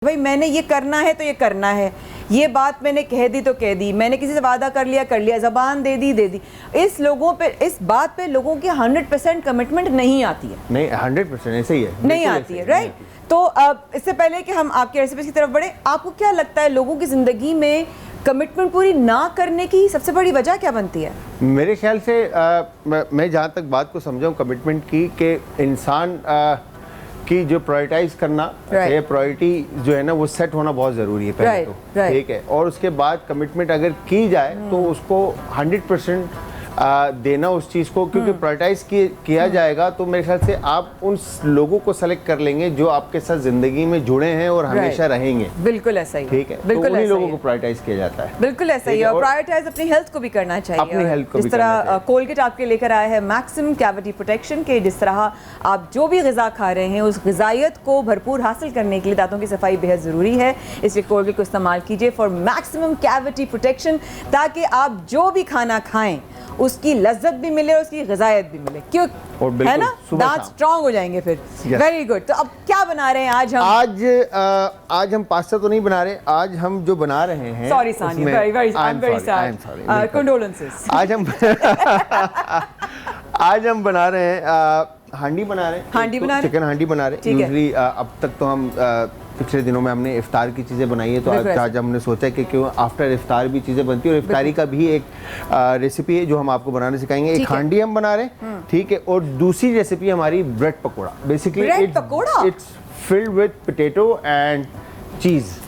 भाई मैंने ये करना है तो ये करना है, ये बात मैंने कह दी तो कह दी, मैंने किसी से वादा कर लिया, ज़बान दे दी। इस बात पे लोगों की 100% कमिटमेंट नहीं आती है। नहीं, 100% ऐसे ही है, नहीं आती है, राइट। तो इससे पहले कि हम आपकी रेसिपी की तरफ बढ़े, आपको क्या लगता है लोगों की ज़िंदगी में कमिटमेंट पूरी ना करने की सबसे बड़ी वजह क्या बनती है? मेरे ख्याल से मैं जहाँ तक बात को समझाऊँ कमिटमेंट की, कि इंसान की जो प्रायोरिटाइज करना, प्रायोरिटी जो है ना वो सेट होना बहुत ज़रूरी है पहले तो, ठीक है। और उसके बाद कमिटमेंट अगर की जाए तो उसको 100% देना उस चीज़ को, क्योंकि प्रायोरिटाइज किया जाएगा तो मेरे ख्याल से आप उन लोगों को सेलेक्ट कर लेंगे जो आपके साथ ज़िंदगी में जुड़े हैं और हमेशा रहेंगे। बिल्कुल ऐसा ही, ठीक है। बिल्कुल तो उन्हीं लोगों को प्रायोरिटाइज किया जाता है। बिल्कुल ऐसा ही है। और प्रायोरिटाइज अपनी हेल्थ को भी करना चाहिए, अपनी हेल्थ को भी। जिस तरह कोलगेट आपके लेकर आया है मैक्सिमम कैविटी प्रोटेक्शन के, जिस तरह आप जो भी ग़िज़ा खा रहे हैं उस ग़िज़ाइयत को भरपूर हासिल करने के लिए दांतों की सफाई बेहद ज़रूरी है। इसलिए कोलगेट को इस्तेमाल कीजिए फॉर मैक्सिमम कैविटी प्रोटेक्शन, ताकि आप जो भी खाना खाएं उसकी लज्जत भी मिले और उसकी ग़िज़ायत भी मिले, क्यों है ना, दांत स्ट्रॉन्ग हो जाएंगे फिर। Very good. तो अब क्या बना रहे हैं आज हम? आज हम पास्ता तो नहीं बना रहे, आज हम जो बना रहे हैं, सॉरी सानी, वेरी सॉरी, कंडोलेंसेस। आज हम बना रहे हैं हांडी बना रहे हैं, चिकन हांडी बना रहे हैं। यूजुअली अब तक तो हम पिछले दिनों में हमने इफ्तार की चीज़ें बनाई है, तो आज हमने सोचा कि क्यों आफ्टर इफ्तार भी चीज़ें बनती है, और इफ्तारी का भी एक रेसिपी है जो हम आपको बनाने सिखाएंगे। एक हांडी हम बना रहे हैं, ठीक है। और दूसरी रेसिपी हमारी bread pakora. Basically it's filled with potato and cheese.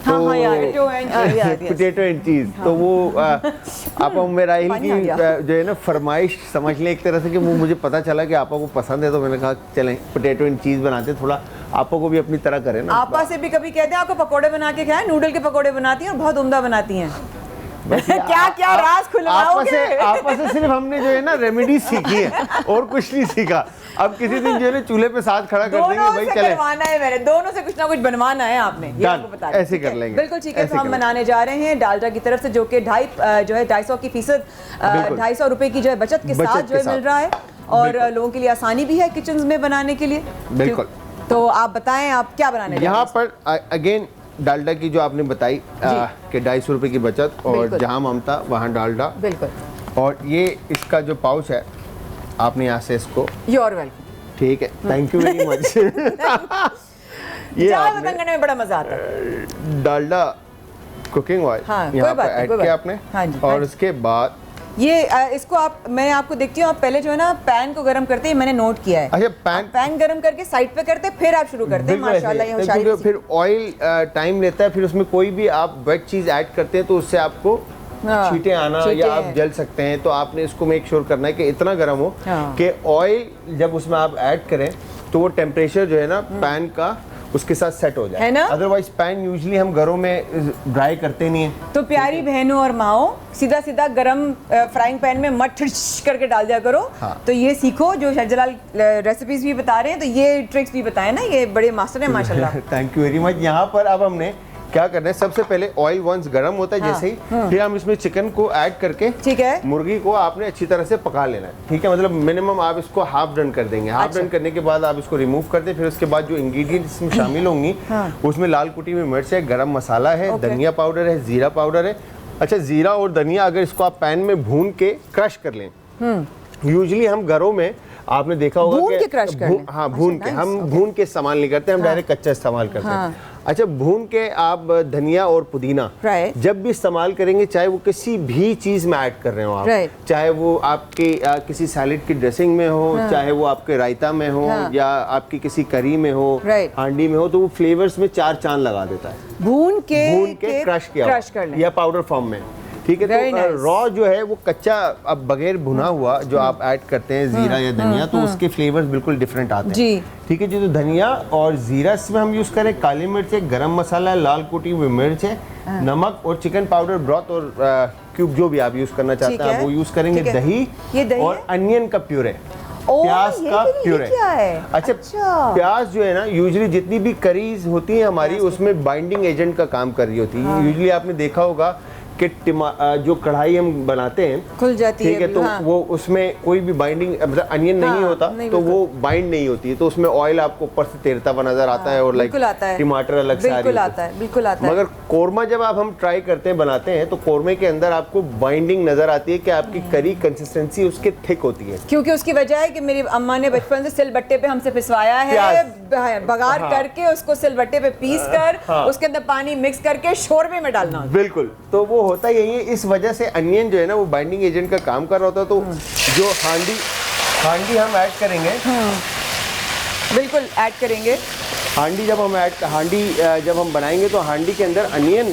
Potato and cheese. तो वो आप मेरा की जो है ना फरमाइश समझ लें एक तरह से, कि वो मुझे पता चला कि आपा को पसंद है, तो मैंने कहा चलें पोटैटो एंड चीज़ बनाते हैं, थोड़ा आपा को भी अपनी तरह करें ना। आपा से भी कभी कहते हैं आपको पकौड़े बना के खाएं, नूडल के पकौड़े बनाती हैं और बहुत उम्दा बनाती हैं। क्या क्या राज खुलवाओगे? आपस से सिर्फ हमने जो है ना रेमेडी सीखी है और कुछ नहीं सीखा। अब किसी दिन जो है ना चूल्हे पे साथ खड़ा कर देंगे, भाई चले बनवाना है, मैंने दोनों से कुछ ना कुछ बनवाना है, आपने ये आपको बता दिया। ऐसे कर लेंगे, बिल्कुल ठीक है। तो हम बनाने जा रहे हैं डालडा की तरफ से, जो कि 250% 250 रुपए की जो है बचत के साथ जो है मिल रहा है, और लोगों के लिए आसानी भी है किचन में बनाने के लिए। बिल्कुल। तो आप बताएं आप क्या बनाने यहाँ पर? अगेन डालडा की जो आपने बताई कि 250 रुपए की बचत, और जहाँ ममता वहाँ डालडा। बिल्कुल। और ये इसका जो पाउच है, आपने यहाँ से इसको, योर वेलकम, ठीक है, थैंक यू वेरी मच। ये बर्तन करने में बड़ा मजा आता है। डालडा कुकिंग ऑयल यहाँ पर ऐड किया आपने, और उसके बाद ये इसको मैं आपको देखती हूँ, आप पहले जो है ना पैन को गरम करते हैं, मैंने नोट किया है। अच्छा, पैन गरम करके साइड पे करते हैं, फिर आप शुरू करते हैं। माशाल्लाह, ये होशियारी। फिर ऑयल टाइम लेता है, फिर उसमें कोई भी आप वेट चीज ऐड करते हैं तो उससे आपको छींटे आना या आप जल सकते हैं। तो आपने इसको मेक श्योर करना है कि इतना गर्म हो कि ऑयल जब उसमें आप ऐड करें तो वो टेम्परेचर जो है ना पैन का उसके साथ सेट हो जाए, है ना। अदरवाइज पैन यूजुअली हम घरों में ड्राई करते नहीं है। तो प्यारी बहनों और माओ, सीधा सीधा गरम फ्राइंग पैन में मत करके डाल दिया करो। तो ये सीखो, जो शाहजलाल रेसिपीज भी बता रहे हैं, तो ये ट्रिक्स भी बताए ना, ये बड़े मास्टर हैं माशाल्लाह। Thank you very much. यहाँ पर अब हमने क्या करना है, सबसे पहले ऑयल वंस गर्म होता है जैसे ही, फिर हम इसमें चिकन को ऐड करके, ठीक है, मुर्गी को आपने अच्छी तरह से पका लेना है, ठीक है। मतलब मिनिमम आप इसको हाफ डन कर देंगे। हाफ डन करने के बाद आप इसको रिमूव कर दें। फिर उसके बाद जो इंग्रेडिएंट्स इसमें शामिल होंगी, उसमें लाल कुटी हुई मिर्च है, गरम मसाला है, धनिया पाउडर है, जीरा पाउडर है। अच्छा, जीरा और धनिया अगर इसको आप पैन में भून के क्रश कर लें। यूजुअली हम घरों में आपने देखा होगा कि हाँ भून के, हम भून के इस्तेमाल नहीं करते, हम डायरेक्ट कच्चा इस्तेमाल करते हैं। अच्छा, भून के आप धनिया और पुदीना जब भी इस्तेमाल करेंगे, चाहे वो किसी भी चीज में ऐड कर रहे हो आप, चाहे वो आपके किसी सैलेड की ड्रेसिंग में हो, चाहे वो आपके रायता में हो, या आपकी किसी करी में हो, हांडी में हो, तो वो फ्लेवर्स में 4 चांद लगा देता है। भून के क्रश किया या पाउडर फॉर्म में, ठीक है। तो रॉ जो है वो कच्चा, अब बगैर भुना हुआ जो आप ऐड करते हैं जीरा या धनिया, तो उसके फ्लेवर्स बिल्कुल डिफरेंट आते हैं, ठीक है जी। तो धनिया और जीरा इसमें हम यूज करें, काली मिर्च है, गरम मसाला है, लाल कुटी हुई मिर्च है, नमक और चिकन पाउडर, ब्रॉथ और क्यूब जो भी आप यूज करना चाहते हैं वो यूज करेंगे। दही और अनियन का प्यूरे, प्याज का प्यूरे। अच्छा, प्याज जो है ना, यूजुअली जितनी भी करीज होती है हमारी, उसमें बाइंडिंग एजेंट का काम कर रही होती है। यूजुअली आपने देखा होगा कि कि जो कढ़ाई हम बनाते हैं खुल जाती है, ठीक है, तो हाँ। वो उसमें कोई भी बाइंडिंग मतलब अनियन नहीं होता, तो वो बाइंड नहीं होती है, तो उसमें ऑयल आपको ऊपर से तैरता हुआ नजर आता है और लाइक टमाटर अलग से बिल्कुल आता है। मगर कोरमा जब आप हम ट्राई करते हैं बनाते हैं तो कोरमे के अंदर आपको बाइंडिंग नजर आती है कि आपकी करी कंसिस्टेंसी उसके थिक होती है, क्योंकि उसकी वजह है कि मेरी अम्मा ने बचपन से सिलबट्टे पे हमसे पिसवाया है, बघार करके उसको सिलबट्टे पे पीस कर उसके अंदर पानी मिक्स करके शोरबे में डालना। बिल्कुल, तो वो होता यही है, इस वजह से अनियन जो है ना वो बाइंडिंग एजेंट का काम कर रहा होता है। तो जो हांडी हम ऐड करेंगे, बिल्कुल ऐड करेंगे। हांडी जब हम बनाएंगे तो हांडी के अंदर अनियन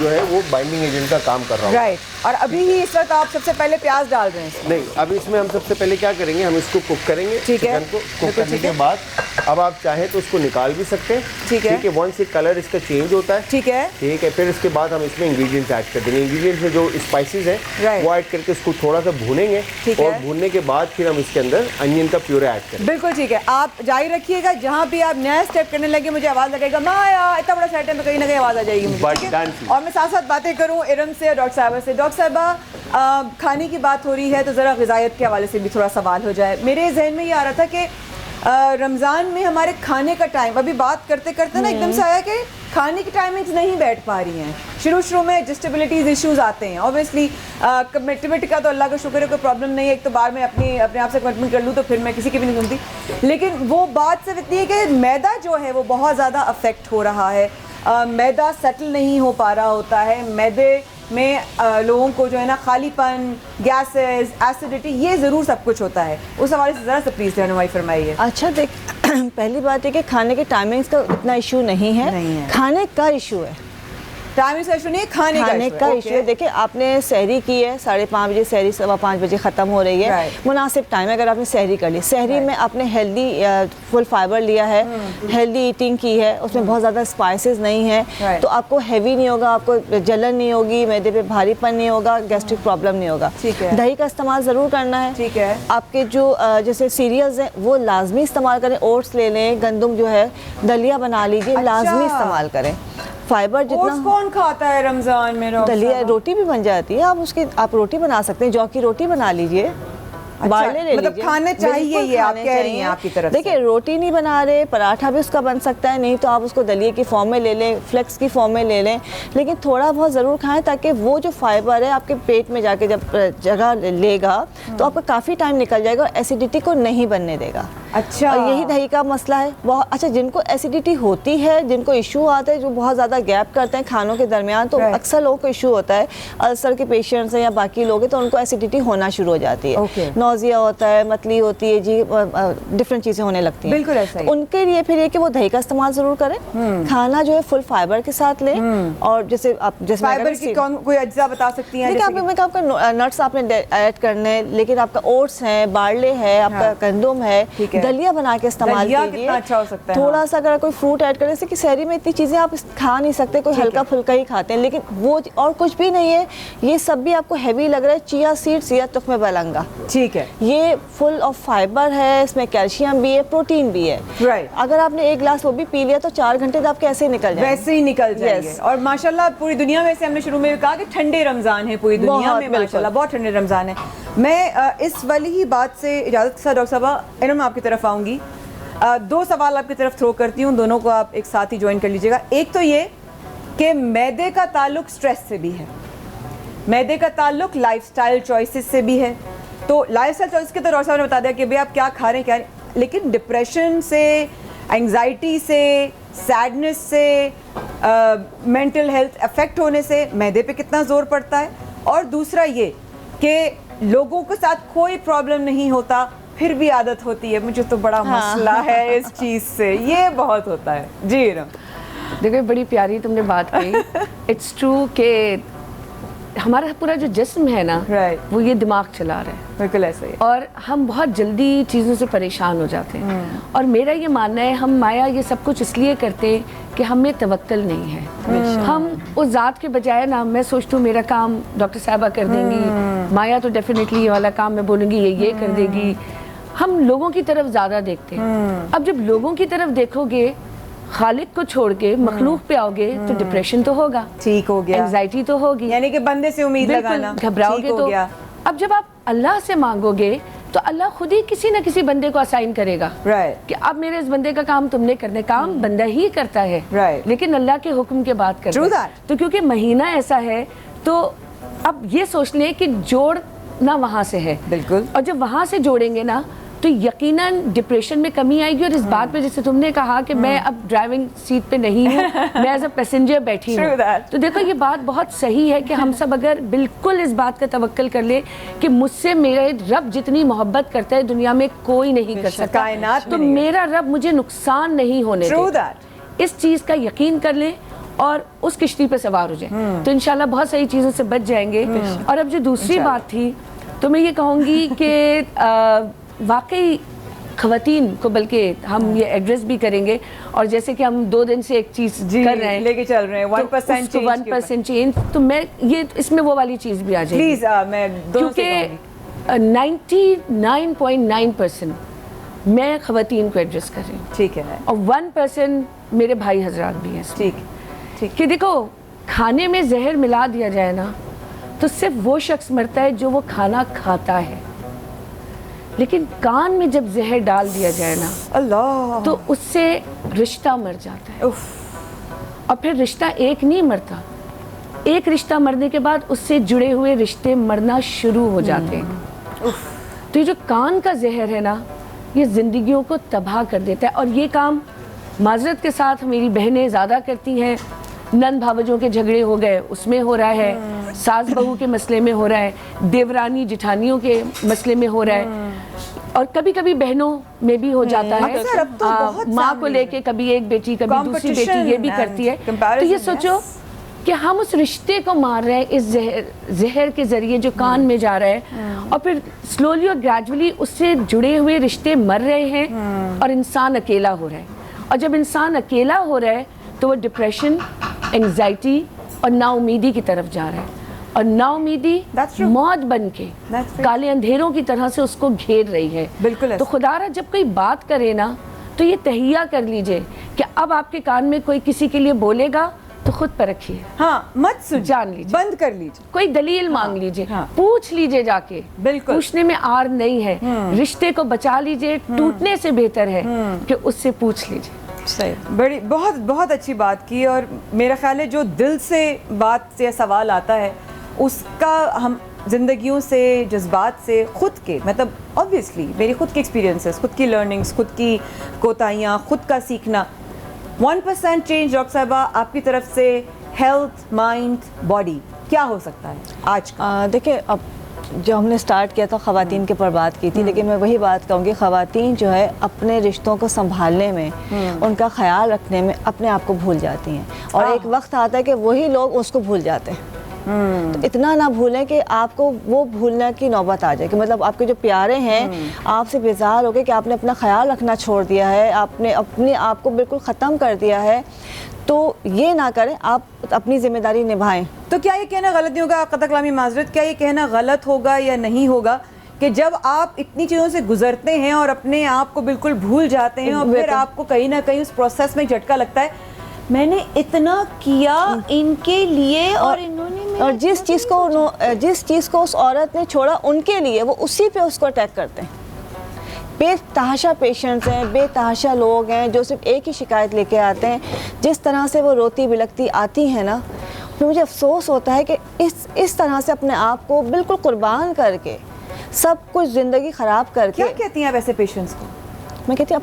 जो है वो बाइंडिंग एजेंट का काम कर रहा होगा। राइट, और अभी ही इस वक्त आप सबसे पहले प्याज डाल रहे हैं? नहीं, अभी इसमें हम सबसे पहले क्या करेंगे, हम इसको कुक करेंगे। चिकन को कुक करने के बाद अब आप चाहें तो उसको निकाल भी सकते हैं, ठीक है। वंस ये कलर इसका चेंज होता है, ठीक है, फिर इसके बाद हम इसमें इंग्रेडिएंट्स ऐड कर देंगे। इंग्रेडिएंट्स में जो स्पाइसेस हैं वो ऐड करके इसको थोड़ा सा भूनेंगे और भूनने के बाद फिर हम इसके अंदर अनियन का प्यूरे ऐड करेंगे। बिल्कुल ठीक है, आप जारी रखिएगा। जहाँ भी आप नया स्टेप करने लगे मुझे आवाज लगेगा माया इतना बड़ा सेट है, में कहीं ना कहीं आवाज आ जाएगी मुझे। और मैं साथ साथ बातें करूँ इरम से और डॉक्टर साहिबा से। डॉक्टर साहिबा, खाने की बात हो रही है तो ज़रा ग़िज़ायत के हवाले से भी थोड़ा सवाल हो जाए। मेरे जहन में ये आ रहा था कि रमज़ान में हमारे खाने का टाइम, अभी बात करते करते ना एकदम से आया कि खाने की टाइमिंग्स नहीं बैठ पा रही हैं। शुरू में एडजस्टेबिलिटीज़ इश्यूज़ आते हैं। ऑब्वियसली कमिटमेंट का तो अल्लाह का शुक्र है कोई प्रॉब्लम नहीं है, एक तो बार मैं अपने आप से कमिटमेंट कर लूँ तो फिर मैं किसी की भी नहीं सुनती। लेकिन वो बात सिर्फ इतनी है कि मैदा जो है वो बहुत ज़्यादा अफेक्ट हो रहा है। मैदा सेटल नहीं हो पा रहा होता है। मैदे में लोगों को जो है ना खालीपन, गैसेस, एसिडिटी, ये ज़रूर सब कुछ होता है। उस हवाले से ज़रा सा प्लीज़ रहनुमाई फरमाइए। अच्छा, देख पहली बात है कि खाने के टाइमिंग्स का इतना इशू नहीं है, खाने का इशू है। टाइमिंग का इशू नहीं है, खाने का इशू है। देखिए, आपने सहरी की है 5:30 बजे, सहरी 5:15 बजे ख़त्म हो रही है, मुनासिब टाइम है अगर आपने सहरी कर ली। सहरी में आपने हेल्दी फुल फाइबर लिया है, हेल्दी ईटिंग की है, उसमें बहुत ज़्यादा स्पाइसेस नहीं है, तो आपको हैवी नहीं होगा, आपको जलन नहीं होगी, मैदे पे भारीपन नहीं होगा, गैस्ट्रिक प्रॉब्लम नहीं होगा। दही का इस्तेमाल ज़रूर करना है, ठीक है। आपके जो जैसे सीरियल्स हैं वो लाजमी इस्तेमाल करें, ओट्स ले लें, गंदम जो है दलिया बना लीजिए, लाजमी इस्तेमाल करें। फाइबर जितना कौन खाता है रमजान में? दलिया रोटी भी बन जाती है, आप रोटी बना सकते हैं, जौ की रोटी बना लीजिए। बारले ले मतलब खाने चाहिए, ये आप कह रही हैं आपकी तरफ से। देखिए, रोटी नहीं बना रहे, पराठा भी उसका बन सकता है, नहीं तो आप उसको दलिए की फॉर्म में ले लें, फ्लेक्स की फॉर्म में ले लें, लेकिन थोड़ा बहुत ज़रूर खाएं ताकि वो जो फाइबर है आपके पेट में जाके जब जगह लेगा तो आपका काफ़ी टाइम निकल जाएगा और एसिडिटी को नहीं बनने देगा। अच्छा, और यही दही का मसला है। बहुत अच्छा, जिनको एसिडिटी होती है, जिनको इशू आता है, जो बहुत ज़्यादा गैप करते हैं खानों के दरमियान, तो अक्सर लोगों को इशू होता है। अल्सर के पेशेंट्स हैं या बाकी लोग हैं तो उनको एसिडिटी होना शुरू हो जाती है, नौजिया होता है, मतली होती है, जी डिफरेंट चीज़ें होने लगती हैं। बिल्कुल ऐसा ही। उनके लिए फिर ये कि वो दही का इस्तेमाल ज़रूर करें, खाना जो है फुल फाइबर के साथ लें। और जैसे फाइबर की कोई अज्जा बता सकती हैं? देखिए, आपका नट्स आपने ऐड करने, लेकिन आपका ओट्स है, बारले है, आपका गंदम है, दलिया बना के इस्तेमाल कीजिए। अच्छा हो सकता है। थोड़ा सा अगर कोई फ्रूट ऐड करें, जैसे कि सहरी में इतनी चीजें आप खा नहीं सकते, कोई हल्का फुल्का ही खाते हैं, लेकिन वो और कुछ भी नहीं है। ये सब भी आपको हैवी लग रहा है, चिया सीड्स या तुख्मे बलंगा, ठीक है, ये फुल ऑफ फाइबर है, इसमें कैल्शियम भी है, प्रोटीन भी है। राइट, अगर आपने एक गिलास वो भी पी लिया तो 4 घंटे तो आपके ऐसे ही निकल जाएंगे, वैसे ही निकल जाएंगे। और माशाल्लाह पूरी दुनिया में से हमने शुरू में कहा कि ठंडे रमजान है पूरी दुनिया में, माशाल्लाह बहुत ठंडे रमजान है। मैं इस वाली ही बात से इजाज़त के साथ डॉक्टर साहबा इरम आपकी तरफ आऊँगी। 2 सवाल आपकी तरफ थ्रो करती हूँ, दोनों को आप एक साथ ही ज्वाइन कर लीजिएगा। एक तो ये कि मैदे का ताल्लुक स्ट्रेस से भी है, मैदे का ताल्लुक लाइफस्टाइल चॉइसेस से भी है। तो लाइफस्टाइल चॉइस के तो डॉक्टर साहब ने बता दिया कि भाई आप क्या खा रहे हैं क्या नहीं, लेकिन डिप्रेशन से, एंग्जाइटी से, सैडनेस से, मेंटल हेल्थ अफेक्ट होने से मैदे पे कितना ज़ोर पड़ता है। और दूसरा ये कि लोगों के साथ कोई प्रॉब्लम नहीं होता फिर भी आदत होती है। मुझे तो बड़ा मसला है इस चीज़ से, ये बहुत होता है। जी देखो, बड़ी प्यारी तुमने बात कही। इट्स ट्रू कि हमारा पूरा जो जिस्म है ना, वो ये दिमाग चला रहा है, बिल्कुल ऐसे ही, और हम बहुत जल्दी चीज़ों से परेशान हो जाते हैं। और मेरा ये मानना है, हम माया ये सब कुछ इसलिए करते हैं कि हमें तवक्कल नहीं है। हम उस ज़ात के बजाय ना, मैं सोचती हूँ मेरा काम डॉक्टर साहिबा कर देंगी, माया तो डेफिनेटली ये वाला काम मैं बोलूँगी ये कर देगी। हम लोगों की तरफ ज़्यादा देखते हैं। अब जब लोगों की तरफ देखोगे खालिक को छोड़ के मखलूक पे आओगे तो डिप्रेशन तो होगा, ठीक हो गया, एंजाइटी तो होगी, यानी कि बंदे से उम्मीद लगाना, घबराओगे तो। अब जब आप अल्लाह से मांगोगे तो अल्लाह खुद ही किसी ना किसी बंदे को असाइन करेगा कि अब मेरे इस बंदे का काम तुमने करने, काम बंदा ही करता है लेकिन अल्लाह के हुक्म के बाद करता है। तो क्योंकि महीना ऐसा है तो अब ये सोच लें कि जोड़ना वहाँ से है, बिल्कुल, और जब वहाँ से जोड़ेंगे ना तो यकीनन डिप्रेशन में कमी आएगी। और इस बात पे जैसे तुमने कहा कि मैं अब ड्राइविंग सीट पे नहीं हूँ, मैं एज अ पैसेंजर बैठी हूँ, तो देखो ये बात बहुत सही है कि हम सब अगर बिल्कुल इस बात का तवक्कल कर ले कि मुझसे मेरे रब जितनी मोहब्बत करता है दुनिया में कोई नहीं कर सकता, कायनात तो मेरा रब मुझे नुकसान नहीं होने देता, इस चीज़ का यकीन कर लें और उस किश्ती पे सवार हो जाए तो इंशाल्लाह बहुत सारी चीज़ों से बच जाएंगे। और अब जो दूसरी बात थी तो मैं ये कहूँगी कि वाकई ख़वातीन को, बल्कि हम ये एड्रेस भी करेंगे और जैसे कि हम 2 दिन से एक चीज़ कर रहे हैं, लेके चल रहे हैं 1% चेंज, तो मैं ये इसमें वो वाली चीज़ भी आ जाएगी प्लीज़, मैं क्योंकि 99.9% मैं ख़वातीन को एड्रेस कर रही हूँ, ठीक है, और 1% मेरे भाई हजरात भी हैं, ठीक कि देखो खाने में जहर मिला दिया जाए ना तो सिर्फ वो शख्स मरता है जो वो खाना खाता है, लेकिन कान में जब जहर डाल दिया जाए ना अल्लाह तो उससे रिश्ता मर जाता है। और फिर रिश्ता एक नहीं मरता, एक रिश्ता मरने के बाद उससे जुड़े हुए रिश्ते मरना शुरू हो जाते हैं। तो ये जो कान का जहर है ना ये ज़िंदगियों को तबाह कर देता है। और ये काम माजरत के साथ मेरी बहनें ज़्यादा करती हैं, नंद भावजों के झगड़े हो गए उसमें हो रहा है, सास बहू के मसले में हो रहा है, देवरानी जिठानियों के मसले में हो रहा है, और कभी कभी बहनों में भी हो जाता है, तो माँ को लेके कभी एक बेटी कभी दूसरी बेटी ये भी करती है। तो ये सोचो कि हम उस रिश्ते को मार रहे हैं इस जहर के जरिए जो कान में जा रहा है, और फिर स्लोली और ग्रेजुअली उससे जुड़े हुए रिश्ते मर रहे हैं और इंसान अकेला हो रहा है। और जब इंसान अकेला हो रहा है तो वो डिप्रेशन, एंजाइटी और नाउमीदी की तरफ जा रहा है, और नाउमीदी मौत बन के काले अंधेरों की तरह से उसको घेर रही है। बिल्कुल। तो खुदारा जब कोई बात करे ना तो ये तहिया कर लीजिए कि अब आपके कान में कोई किसी के लिए बोलेगा तो खुद परखिए, हाँ, मत सुन, जान लीजिए, बंद कर लीजिए, कोई दलील मांग लीजिए, पूछ लीजिए जाके, बिल्कुल, पूछने में आर नहीं है, रिश्ते को बचा लीजिए, टूटने से बेहतर है कि उससे पूछ लीजिए। सही, बड़ी बहुत बहुत अच्छी बात की। और मेरा ख्याल है जो दिल से बात से सवाल आता है उसका हम ज़िंदगियों से, जज्बात से, ख़ुद के, मतलब ऑब्वियसली मेरी ख़ुद की एक्सपीरियंसेस, ख़ुद की लर्निंग्स, ख़ुद की कोताहियाँ, ख़ुद का सीखना, 1% चेंज डॉक्टर साहिबा आपकी तरफ से हेल्थ, माइंड, बॉडी क्या हो सकता है आज का? देखिए, अब जो हमने स्टार्ट किया था ख़वातीन के ऊपर बात की थी, लेकिन मैं वही बात कहूँगी, ख़वातीन जो है अपने रिश्तों को संभालने में, उनका ख्याल रखने में अपने आप को भूल जाती हैं, और एक वक्त आता है कि वही लोग उसको भूल जाते हैं। तो इतना ना भूलें कि आपको वो भूलने की नौबत आ जाए कि मतलब आपके जो प्यारे हैं आपसे बेजार हो गए कि आपने अपना ख्याल रखना छोड़ दिया है, आपने अपने आप को बिल्कुल ख़त्म कर दिया है। तो ये ना करें, आप अपनी जिम्मेदारी निभाएं। तो क्या ये कहना गलत नहीं होगा, कतई कलामी माजरत, क्या ये कहना गलत होगा या नहीं होगा कि जब आप इतनी चीज़ों से गुजरते हैं और अपने आप को बिल्कुल भूल जाते हैं और फिर आपको कहीं ना कहीं उस प्रोसेस में झटका लगता है, मैंने इतना किया इनके लिए और इन्होंने, और जिस चीज़ को उस औरत ने छोड़ा उनके लिए, वो उसी पे उसको अटैक करते हैं। बेतहाशा पेशेंट्स हैं, बेतहाशा लोग हैं जो सिर्फ एक ही शिकायत लेके आते हैं। जिस तरह से वो रोती बिलखती आती हैं ना, तो मुझे अफसोस होता है कि इस तरह से अपने आप को बिल्कुल कुर्बान करके सब कुछ ज़िंदगी ख़राब करके। क्या कहती हैं आप ऐसे पेशेंट्स को? मैं कहती हूँ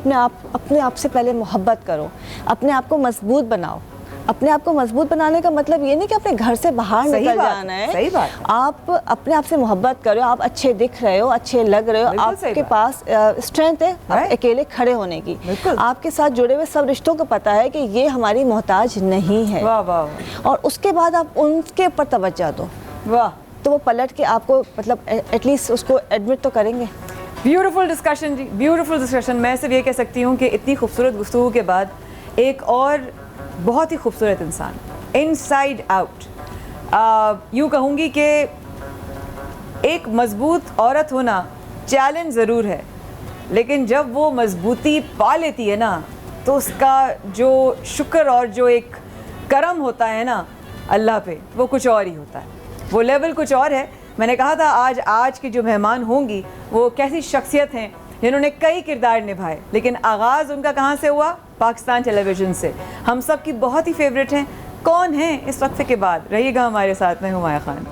अपने आप से पहले मोहब्बत करो, अपने आप को मजबूत बनाओ। अपने आप को मजबूत बनाने का मतलब ये नहीं कि अपने घर से बाहर निकल जाना है। सही बात। आप अपने आप से मोहब्बत करो, आप अच्छे दिख रहे हो, अच्छे लग रहे हो, आपके पास स्ट्रेंथ है अकेले खड़े होने की। आपके साथ जुड़े हुए सब रिश्तों को पता है कि ये हमारी मोहताज नहीं है। वाह वाह। और उसके बाद आप उनके ऊपर तवज्जो दो, वाह, तो वो पलट के आपको मतलब एटलीस्ट उसको एडमिट तो करेंगे। ब्यूटीफुल डिस्कशन जी, ब्यूटीफुल डिस्कशन। मैं सिर्फ ये कह सकती हूँ कि इतनी खूबसूरत गुफ्तगू के बाद एक और बहुत ही खूबसूरत इंसान, इनसाइड आउट, यूँ कहूँगी कि एक मजबूत औरत होना चैलेंज ज़रूर है, लेकिन जब वो मजबूती पा लेती है ना तो उसका जो शुक्र और जो एक करम होता है ना अल्लाह पे, वो कुछ और ही होता है, वो लेवल कुछ और है। मैंने कहा था आज की जो मेहमान होंगी वो कैसी शख्सियत हैं जिन्होंने कई किरदार निभाए, लेकिन आगाज़ उनका कहाँ से हुआ? पाकिस्तान टेलीविज़न से। हम सब की बहुत ही फेवरेट हैं। कौन है इस वक्फे के बाद? रहिएगा हमारे साथ में हुमायूं खान।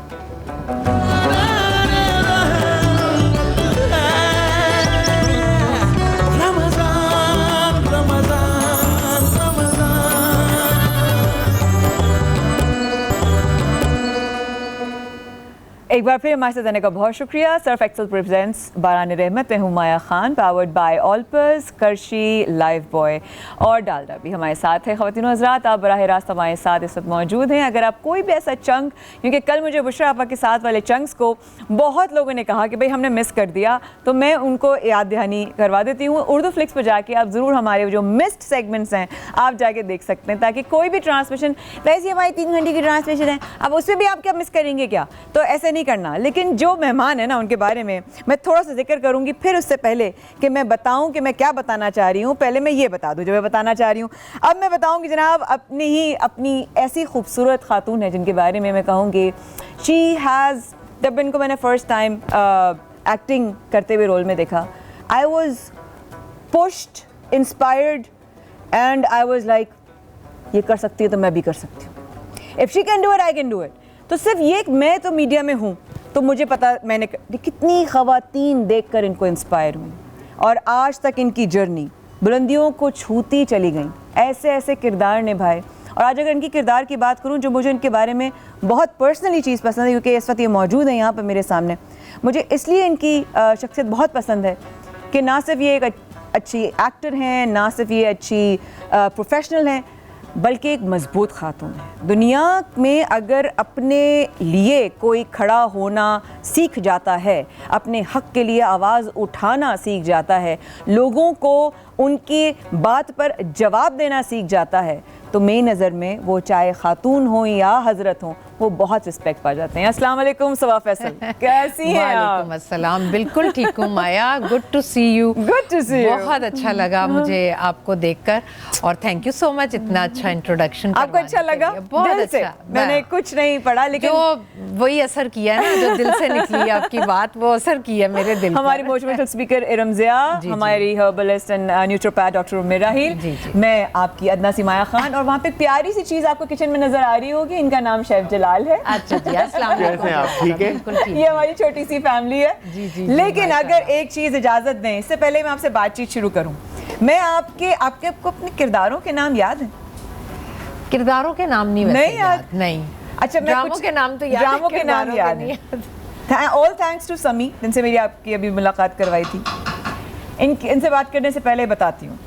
एक बार फिर हमारे साथ आने का बहुत शुक्रिया। Surf Excel presents Baran Rahmat में हुमायूं खान, पावर्ड बाय ऑलपर्स, करशी, लाइफ बॉय और डालडा भी हमारे साथ है। ख़वातीन हज़रात, आप बराह रास्त हमारे साथ इस वक्त मौजूद हैं। अगर आप कोई भी ऐसा चंक, क्योंकि कल मुझे बुशरा आपा के साथ वाले चंक्स को बहुत लोगों ने कहा कि भाई हमने मिस कर दिया, तो मैं उनको याद दहानी करवा देती हूँ। उर्दू फ्लिक्स पर जाके आप ज़रूर हमारे जो मिस्ड सेगमेंट्स हैं आप जाके देख सकते हैं, ताकि कोई भी ट्रांसमिशन, वैसे हमारी 3 घंटे की ट्रांसमिशन है, अब उसमें भी आप क्या मिस करेंगे क्या? तो ऐसे नहीं करना। लेकिन जो मेहमान है ना उनके बारे में मैं थोड़ा सा जिक्र करूंगी, फिर उससे पहले कि मैं बताऊं कि मैं क्या बताना चाह रही हूं, पहले मैं ये बता दूं जो मैं बताना चाह रही हूं। अब मैं बताऊंगी जनाब अपनी ऐसी खूबसूरत खातून है जिनके बारे में मैं कहूँगी शी हैज़, जब इनको मैंने फर्स्ट टाइम एक्टिंग करते हुए रोल में देखा, I was pushed, inspired and I was like ये कर सकती है तो मैं भी कर सकती हूँ। If she can do it I can do it. तो सिर्फ ये मैं तो मीडिया में हूँ तो मुझे पता, मैंने कितनी ख़वातीन देखकर इनको इंस्पायर हुई और आज तक इनकी जर्नी बुलंदियों को छूती चली गई, ऐसे ऐसे किरदार निभाए। और आज अगर इनकी किरदार की बात करूँ, जो मुझे इनके बारे में बहुत पर्सनली चीज़ पसंद है, क्योंकि इस वक्त ये मौजूद है यहाँ पर मेरे सामने, मुझे इसलिए इनकी शख्सियत बहुत पसंद है कि ना सिर्फ ये एक अच्छी एक्टर हैं, ना सिर्फ ये अच्छी प्रोफेशनल हैं, बल्कि एक मजबूत खातून है। दुनिया में अगर अपने लिए कोई खड़ा होना सीख जाता है, अपने हक़ के लिए आवाज़ उठाना सीख जाता है, लोगों को उनकी बात पर जवाब देना सीख जाता है, तो मेरी नज़र में वो चाहे खातून हो या हज़रत हो, वो बहुत रिस्पेक्ट पा जाते हैं। अस्सलाम वालेकुम सबा फैसल, कैसी हैं आप? वालेकुम अस्सलाम, बिल्कुल ठीक हूँ Maya. Good to see you. Good to see you. बहुत अच्छा लगा मुझे आपको देखकर, और थैंक यू सो मच इतना अच्छा इंट्रोडक्शन। आपको अच्छा लगा? बहुत दिल अच्छा। से? मैंने कुछ नहीं पढ़ा, लेकिन जो वही असर किया ना, जो दिल से निकली आपकी बात, वो असर किया मेरे दिल। हमारी मोटिवेशनल स्पीकर इरम ज़िया, हमारी हर्बलिस्ट एंड न्यूट्रोपैथ डॉक्टर उम्मे राहिल, मैं आपकी अदना सिमाया खान, और वहाँ पे प्यारी सी चीज़ आपको किचन में नजर आ रही होगी, इनका नाम शेफ जलाल है। अच्छा जी, अस्सलाम वालेकुम। आप ठीक है? ये हमारी छोटी सी फैमिली है। लेकिन अगर एक चीज़ इजाज़त दें, इससे पहले मैं आपसे बातचीत शुरू करूँ, मैं आपको अपने किरदारों के नाम याद है? किरदारों के नाम नहीं याद? नहीं। अच्छा, मैं ड्रामों के नाम तो याद, ड्रामों के नाम याद है। ऑल थैंक्स टू समी, जिनसे मेरी आपकी अभी मुलाकात करवाई थी। इनसे बात करने से पहले बताती हूँ,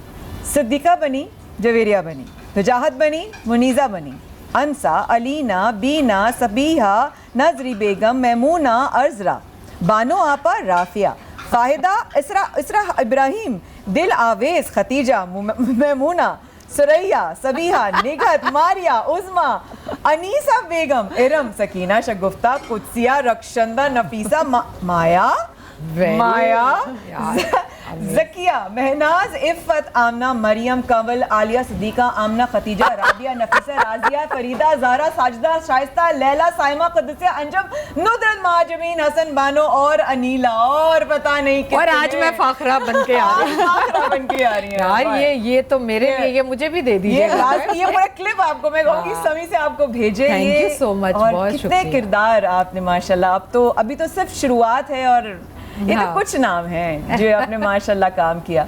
सिद्दीक़ा बनी, जवेरिया बनी, वजाहत बनी, मुनीज़ा बनी, अंसा, अलीना, बीना, सबीहा, नजरी बेगम, मैमूना, अर्जरा, बानो आपा, राफिया, फाहिदा, इसरा इब्राहिम, दिल आवेज, खतीजा, मैमूना, सुरैया, सबीहा, निगहत, मारिया, उज़मा, अनीसा बेगम, इरम, सकीना, शगुफ्ता, कुदसिया, रक्षंदा, नफीसा, माया, ज़किया, महनाज, इफ़्फ़त, आमना, मरियम, कंवल, आलिया, सिद्दीक़ा, आमना, खतीजा, राबिया, नफीसा, राजिया, फरीदा, ज़ारा, साजिदा, शाइस्ता, लैला, साइमा, क़ुद्सिया, अंजम, नुदरत, महाजमीन, हसन, बानो और अनीला, और पता नहीं कितने। और आज मैं फाखरा बन के आ रही हूँ यार। ये तो मेरे लिए, ये मुझे भी दे दीजिए। ये पूरा क्लिप आपको मैं कहूँगी समी से आपको भेजे। थैंक यू सो मच, बहुत कितने किरदार आपने माशाल्लाह। अब तो अभी तो सिर्फ शुरुआत है, और ये तो कुछ नाम हैं जो आपने माशाल्लाह काम किया।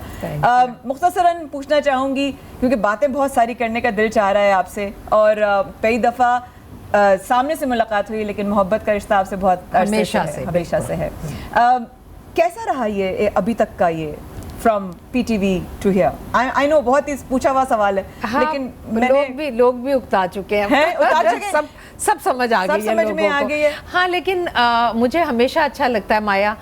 मुख्तसरन पूछना चाहूँगी, क्योंकि बातें बहुत सारी करने का दिल चाह रहा है आपसे, और कई दफ़ा सामने से मुलाकात हुई, लेकिन मोहब्बत का रिश्ता आपसे बहुत हमेशा से है। कैसा रहा ये अभी तक का ये from PTV to here? I know बहुत ही पूछा हुआ सवाल है, हाँ, लेकिन लोग भी उकता चुके हैं, सब समझ आ गई है, समझ में आ गई है। हाँ, लेकिन मुझे हमेशा अच्छा लगता है माया,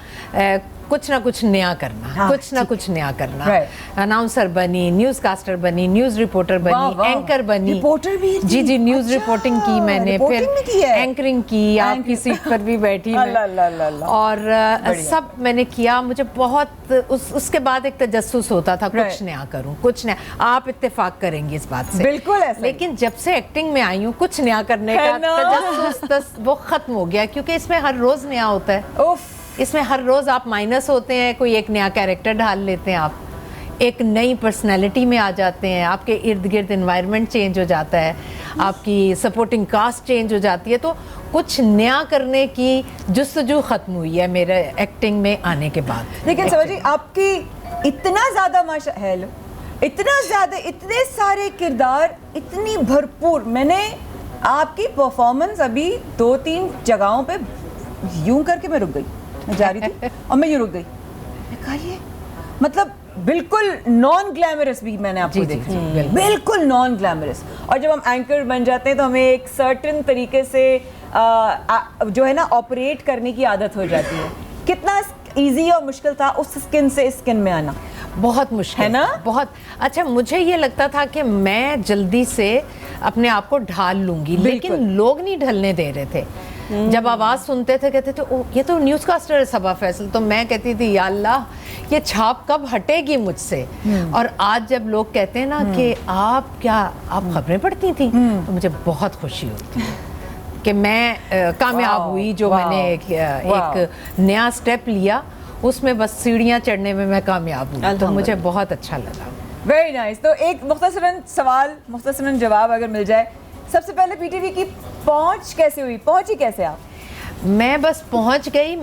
कुछ ना कुछ नया करना, हाँ, कुछ ना कुछ नया करना। Right. अनाउंसर बनी, न्यूज कास्टर बनी, न्यूज रिपोर्टर बनी, एंकर बनी। रिपोर्टर भी जी जी, न्यूज रिपोर्टिंग की मैंने, फिर एंकरिंग की, आपकी सीट पर भी बैठी मैं, और सब मैंने किया। मुझे बहुत उसके बाद एक तजस्सुस होता था, कुछ नया करूं, कुछ नया। आप इत्तेफाक करेंगे इस बात से, बिल्कुल ऐसा। लेकिन जब से एक्टिंग में आई हूँ, कुछ नया करने का तजस्सुस वो खत्म हो गया, क्योंकि इसमें हर रोज नया होता है। इसमें हर रोज आप माइनस होते हैं, कोई एक नया कैरेक्टर ढाल लेते हैं, आप एक नई पर्सनैलिटी में आ जाते हैं, आपके इर्द गिर्द एनवायरनमेंट चेंज हो जाता है, आपकी सपोर्टिंग कास्ट चेंज हो जाती है। तो कुछ नया करने की जुस्तजू खत्म हुई है मेरे एक्टिंग में आने के बाद। लेकिन समझिए, आपकी इतना ज़्यादा इतना ज़्यादा, इतने सारे किरदार, इतनी भरपूर। मैंने आपकी परफॉर्मेंस अभी 2-3 जगहों पे यूं करके मैं रुक गई, मैं जा रही थी और मैं यूं रुक गई। मैं कहा ये मतलब बिल्कुल नॉन ग्लैमरस भी मैंने आपको देखा, बिल्कुल नॉन ग्लैमरस। और जब हम एंकर बन जाते हैं तो हमें एक सर्टेन तरीके से जो है ना ऑपरेट करने की आदत हो जाती है। कितना इजी और मुश्किल था उस स्किन से इस स्किन में आना? बहुत मुश्किल है ना, बहुत। अच्छा, मुझे ये लगता था कि मैं जल्दी से अपने आप को ढाल लूंगी, लेकिन लोग नहीं ढलने दे रहे थे। जब आवाज़ सुनते थे कहते थे ओ ये तो न्यूज़ कास्टर है सबा फैसल, तो मैं कहती थी या अल्लाह ये छाप कब हटेगी मुझसे। और आज जब लोग कहते हैं ना कि आप खबरें पढ़ती थी, तो मुझे बहुत खुशी होती है कि मैं कामयाब हुई, जो मैंने एक नया स्टेप लिया, उसमें बस सीढ़ियाँ चढ़ने में मैं कामयाब हुई, तो मुझे बहुत अच्छा लगा। Very nice. तो एक मुख्तसरन सवाल, मुख्तसरन जवाब अगर मिल जाए, सबसे पहले पीटीवी की पहुंच कैसे हुई? पहुंची कैसे आप? मैं बस पहुंच गई।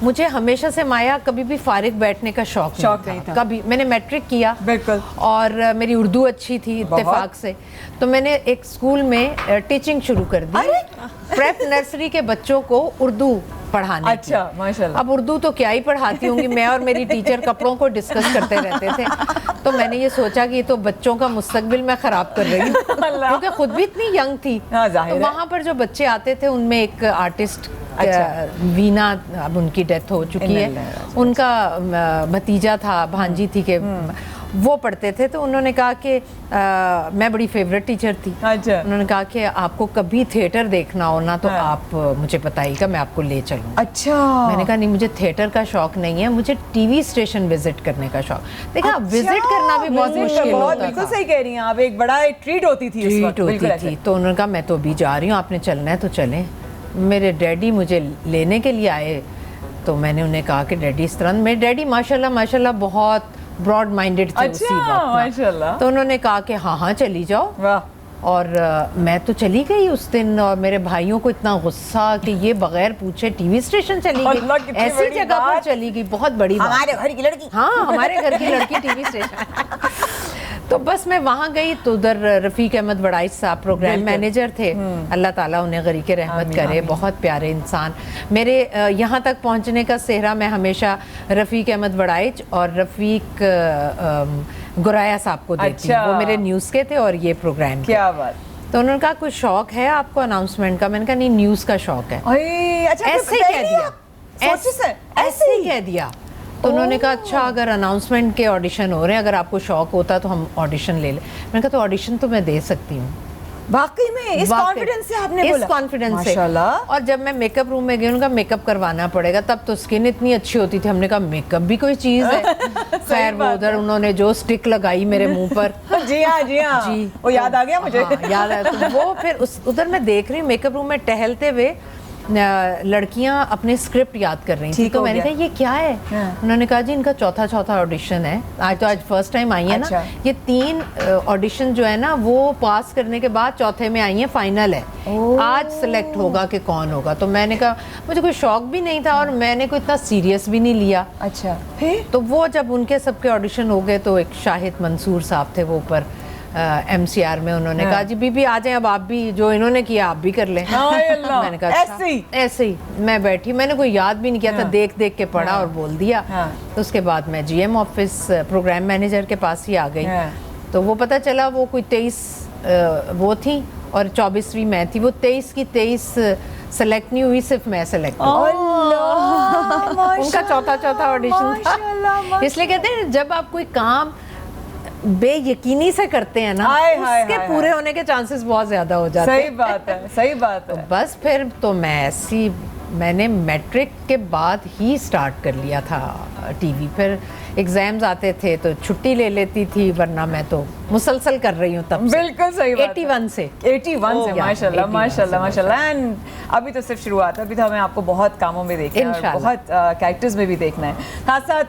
मुझे हमेशा से माया कभी भी फारिग बैठने का शौक नहीं था। कभी मैंने मैट्रिक किया, बिल्कुल, और मेरी उर्दू अच्छी थी इत्तेफाक से, तो मैंने एक स्कूल में टीचिंग शुरू कर दी, प्रेप नर्सरी के बच्चों को उर्दू पढ़ाने। अच्छा, माशाल्लाह। अब उर्दू तो क्या ही पढ़ाती होंगी, मैं और मेरी टीचर कपड़ों को डिस्कस करते रहते थे। तो मैंने ये सोचा कि ये तो बच्चों का मुस्तकबिल मैं खराब कर रही हूँ, क्योंकि खुद भी इतनी यंग थी। तो वहाँ पर जो बच्चे आते थे उनमें एक आर्टिस्ट, वीना, अब उनकी डेथ हो चुकी है, उनका भतीजा था, भांजी थी के वो पढ़ते थे। तो उन्होंने कहा कि मैं बड़ी फेवरेट टीचर थी। अच्छा। उन्होंने कहा कि आपको कभी थिएटर देखना हो ना तो आप मुझे बताइएगा, मैं आपको ले चलूँ। अच्छा। मैंने कहा नहीं, मुझे थिएटर का शौक नहीं है, मुझे टीवी स्टेशन विजिट करने का शौक। देखा, विजिट करना भी बहुत मुश्किल होता था। बिल्कुल सही कह रही हैं आप, एक बड़ा ट्रीट होती थी। तो उन्होंने कहा मैं तो अभी जा रही हूँ, आपने चलना है तो चलें। मेरे डैडी मुझे लेने के लिए आए, तो मैंने उन्हें कहा कि डैडी इस तरह, मेरे डैडी माशाल्लाह बहुत ब्रॉड माइंडेड थे उसी वक्त माशाल्लाह। तो उन्होंने कहा कि हाँ चली जाओ। वाह। और मैं तो चली गई उस दिन, और मेरे भाइयों को इतना गुस्सा कि ये बगैर पूछे टीवी स्टेशन चली गई, ऐसी जगह पर चली गई, बहुत बड़ी बात। हमारे घर की लड़की। हाँ, हमारे घर की लड़की टीवी स्टेशन। तो बस मैं वहाँ गई तो उधर रफ़ीक अहमद वड़ाइच साहब प्रोग्राम मैनेजर थे, अल्लाह ताला उन्हें गरीक रहमत करे, बहुत प्यारे इंसान। मेरे यहाँ तक पहुँचने का सेहरा मैं हमेशा रफ़ीक अहमद वड़ाइच और रफ़ीक गुराया साहब को देती हूँ। वो मेरे न्यूज़ के थे और ये प्रोग्राम। क्या बात। तो उन्होंने कहा कुछ शौक है आपको अनाउंसमेंट का? मैंने कहा नहीं, न्यूज़ का शौक है। ऐसे ही कह दिया, ऐसे ही कह दिया। तो उन्होंने कहा अच्छा, अगर अनाउंसमेंट के ऑडिशन हो रहे हैं, अगर आपको शौक होता तो हम ऑडिशन ले लें। मैंने कहा तो ऑडिशन तो मैं दे सकती हूँ। वाकई में इस कॉन्फिडेंस से आपने बोला? इस कॉन्फिडेंस से। और जब मैं मेकअप रूम में गई, उनका मेकअप करवाना पड़ेगा, तब तो स्किन इतनी अच्छी होती थी, हमने कहा मेकअप भी कोई चीज है। खैर वो उधर उन्होंने जो स्टिक लगाई मेरे मुंह पर, जी हाँ जी, वो याद आ गया मुझे। याद है। तो वो फिर उधर मैं देख रही हूँ मेकअप रूम में टहलते हुए लड़कियां अपने स्क्रिप्ट याद कर रही थी। तो मैंने कहा ये क्या है? उन्होंने कहा जी इनका चौथा ऑडिशन है, आज फर्स्ट टाइम आई है ना। ये 3 ऑडिशन जो है ना वो पास करने के बाद चौथे में आई है, फाइनल है, आज सिलेक्ट होगा कि कौन होगा। तो मैंने कहा मुझे कोई शौक भी नहीं था और मैंने कोई इतना सीरियस भी नहीं लिया। अच्छा। फिर तो वो जब उनके सबके ऑडिशन हो गए तो एक शाहिद मंसूर साहब थे वो ऊपर MCR में, उन्होंने कहा जी बीबी आ जाए, अब आप भी जो इन्होंने किया आप भी कर लें। मैंने कहा ऐसे ही मैं बैठी, मैंने कोई याद भी नहीं किया था, देख के पढ़ा और बोल दिया। तो उसके बाद मैं GM ऑफिस प्रोग्राम मैनेजर के पास ही आ गई। तो वो पता चला वो कोई 23 वो थी और 24वीं मैं थी। वो 23 की 23 सेलेक्ट नहीं हुई, सिर्फ मैं सेलेक्ट हुई। उनका चौथा ऑडिशन था। इसलिए कहते हैं जब आप कोई काम बेयकीनी से करते हैं ना, उसके पूरे होने के चांसेस बहुत ज्यादा हो जाते हैं। सही बात है, सही बात है। बस फिर तो मैंने मैट्रिक के बाद ही स्टार्ट कर लिया था टीवी। फिर एग्जाम्स आते थे तो छुट्टी ले लेती थी, वरना मैं तो मुसलसल कर रही हूँ तब से। बिल्कुल सही बात 81 से माशाल्लाह माशाल्लाह माशाल्लाह। एंड अभी तो सिर्फ शुरुआत है, अभी तो हमें आपको बहुत कामों में देखना है, बहुत कैरेक्टर्स में भी देखना है। साथ साथ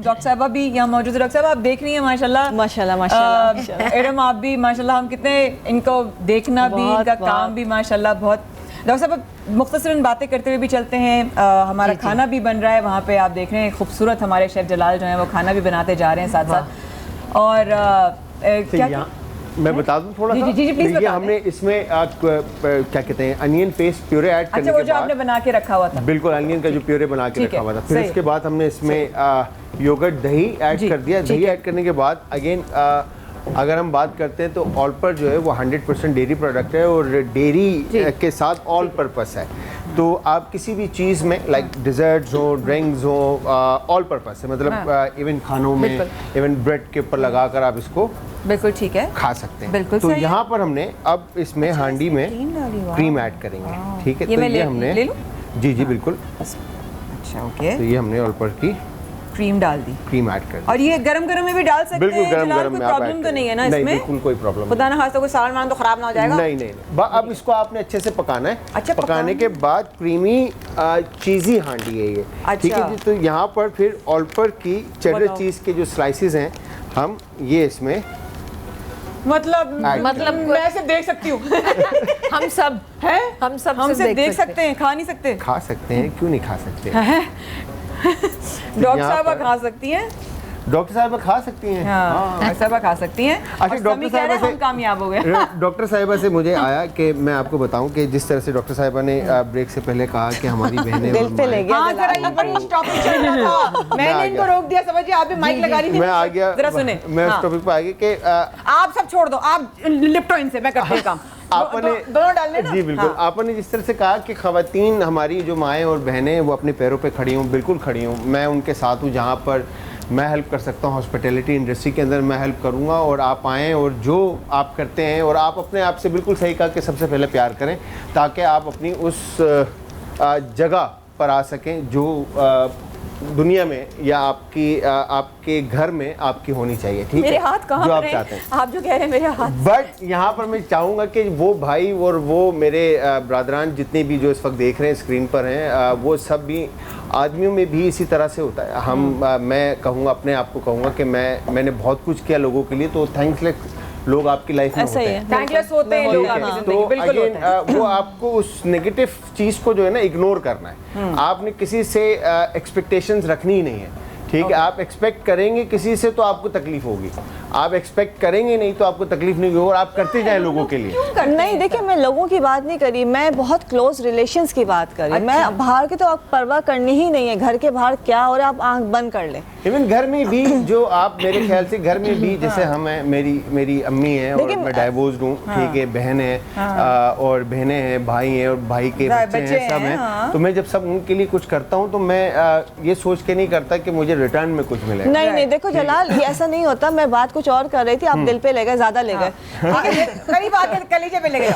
डॉक्टर साहबा भी यहाँ मौजूद है। डॉक्टर साहब आप देख रही हैं माशाल्लाह माशाल्लाह माशाल्लाह। एडम आप भी माशाल्लाह, हम कितने इनको देखना भी, इनका काम भी माशाल्लाह बहुत। डॉक्टर साहब मुख्तसरन बातें करते हुए भी चलते हैं, हमारा खाना भी बन रहा है वहाँ पे, आप देख रहे हैं खूबसूरत हमारे शेफ जलाल जो हैं वो खाना भी बनाते जा रहे हैं साथ साथ। और क्या मैं बता दूं थोड़ा सा? जी प्लीज बताइए। हमने इसमें क्या कहते हैं अनियन पेस्ट प्यूरे ऐड करने के बाद, वो जो आपने बना के रखा हुआ था, बिल्कुल अनियन का जो प्यूरे बना के रखा हुआ था, फिर इसके बाद हमने इसमें योगर्ट दही ऐड कर दिया। दही ऐड करने के बाद अगेन अगर हम बात करते हैं तो ऑल पर जो है वो 100% डेयरी प्रोडक्ट है और डेयरी के साथ ऑल पर्पस है। तो आप किसी भी चीज़ में लाइक डिज़र्ट्स हो, ड्रिंक्स हो, ऑल पर्पस है, मतलब इवन खानों में, इवन ब्रेड के ऊपर लगाकर आप इसको बिल्कुल ठीक है खा सकते हैं। बिल्कुल तो यहाँ पर हमने अब इसमें हांडी में क्रीम ऐड करेंगे, ठीक है? तो ये हमने जी बिल्कुल। अच्छा ओके, तो ये हमने ऑल पर की क्रीम डाल दी, क्रीम ऐड कर दी। और ये गरम गरम में भी डाल सकते हैं? बिल्कुल गरम कोई प्रॉब्लम तो नहीं है ना इसमें? नहीं, बिल्कुल कोई प्रॉब्लम नहीं। खुदा ना खास्ता कोई सालन वालन तो खराब ना हो जाएगा? नहीं। अब इसको आपने अच्छे से पकाना है। अच्छा, पकाने के बाद क्रीमी चीज़ी हांडी है ये, ठीक है जी? तो यहाँ पर फिर ऑल पर की चेडर चीज़ के जो स्लाइसेस हैं हम ये इसमें मतलब मैं सिर्फ देख सकती हूँ। हम सब सिर्फ देख सकते हैं, खा नहीं सकते? खा सकते हैं, क्यों नहीं खा सकते? डॉक्टर साहबा खा सकती हैं? डॉक्टर साहबा खा सकती हैं, डॉक्टर साहबा खा सकती हैं। अच्छा, डॉक्टर साहबा से हम कामयाब हो गए। डॉक्टर साहबा से मुझे आया कि मैं आपको बताऊं कि जिस तरह से डॉक्टर साहबा ने ब्रेक से पहले कहा कि हमारी बहनें दिल पे ले गया। मैंने इनको रोक दिया, समझिए आप भी माइक लगा रही थी। मैं आ गया, जरा सुने, मैं उस टॉपिक पे आ गया कि आप सब छोड़ दो, आप लिपटो इनसे, मैं करती हूँ काम। आपने दोनों डालने ना? जी बिल्कुल। आपने जिस तरह से कहा कि खवातीन हमारी जो माएँ और बहनें वो अपने पैरों पे खड़ी हों, बिल्कुल खड़ी हों। मैं उनके साथ हूँ, जहाँ पर मैं हेल्प कर सकता हूँ हॉस्पिटैलिटी इंडस्ट्री के अंदर मैं हेल्प करूँगा, और आप आएँ और जो आप करते हैं, और आप अपने आप से बिल्कुल सही कहा कि सबसे पहले प्यार करें ताकि आप अपनी उस जगह पर आ सकें जो दुनिया में या आपके घर में आपकी होनी चाहिए, ठीक है? मेरे हाथ कहाँ जो पर आप हैं? चाहते हैं, आप जो कह रहे हैं मेरे हाथ। बट यहाँ पर मैं चाहूँगा कि वो भाई और वो मेरे ब्रादरान जितने भी जो इस वक्त देख रहे हैं स्क्रीन पर हैं, वो सब भी आदमियों में भी इसी तरह से होता है। मैं कहूँगा, अपने आप को कहूँगा कि मैंने बहुत कुछ किया लोगों के लिए, तो थैंक्सलेस लोग आपकी लाइफ में होते हैं, थैंकलेस होते हैं लोग आपकी जिंदगी, तो बिल्कुल होते हैं। वो आपको उस नेगेटिव चीज़ को जो है ना इग्नोर करना है। आपने किसी से एक्सपेक्टेशंस रखनी ही नहीं है, ठीक है? आप एक्सपेक्ट करेंगे किसी से तो आपको तकलीफ होगी, आप एक्सपेक्ट करेंगे नहीं तो आपको तकलीफ नहीं होगी, और आप करते जाएं लोगों के लिए। नहीं, देखिए मैं लोगों की बात नहीं करी, मैं बहुत क्लोज रिलेशंस की बात करी। अच्छा। मैं बाहर की तो आप परवाह करनी ही नहीं है, घर के बाहर क्या हो रहा है आप आंख बंद कर लें। इवन घर में भी जो आप, मेरे ख्याल से घर में भी जैसे हम हैं, मेरी अम्मी है और मैं डाइवोर्स्ड हूँ, ठीक है? बहन है और बहनें हैं, भाई हैं और भाई के बच्चे हैं, सब हैं। तो मैं जब सब उनके लिए कुछ करता हूँ तो मैं ये सोच के नहीं करता कि मुझे रिटर्न में कुछ मिले। नहीं, देखो जलाल, ये ऐसा नहीं होता। मैं बात कुछ और कर रही थी, आप दिल पे ले गए, ज्यादा ले गए। कई बात कलीजे पे ले गए।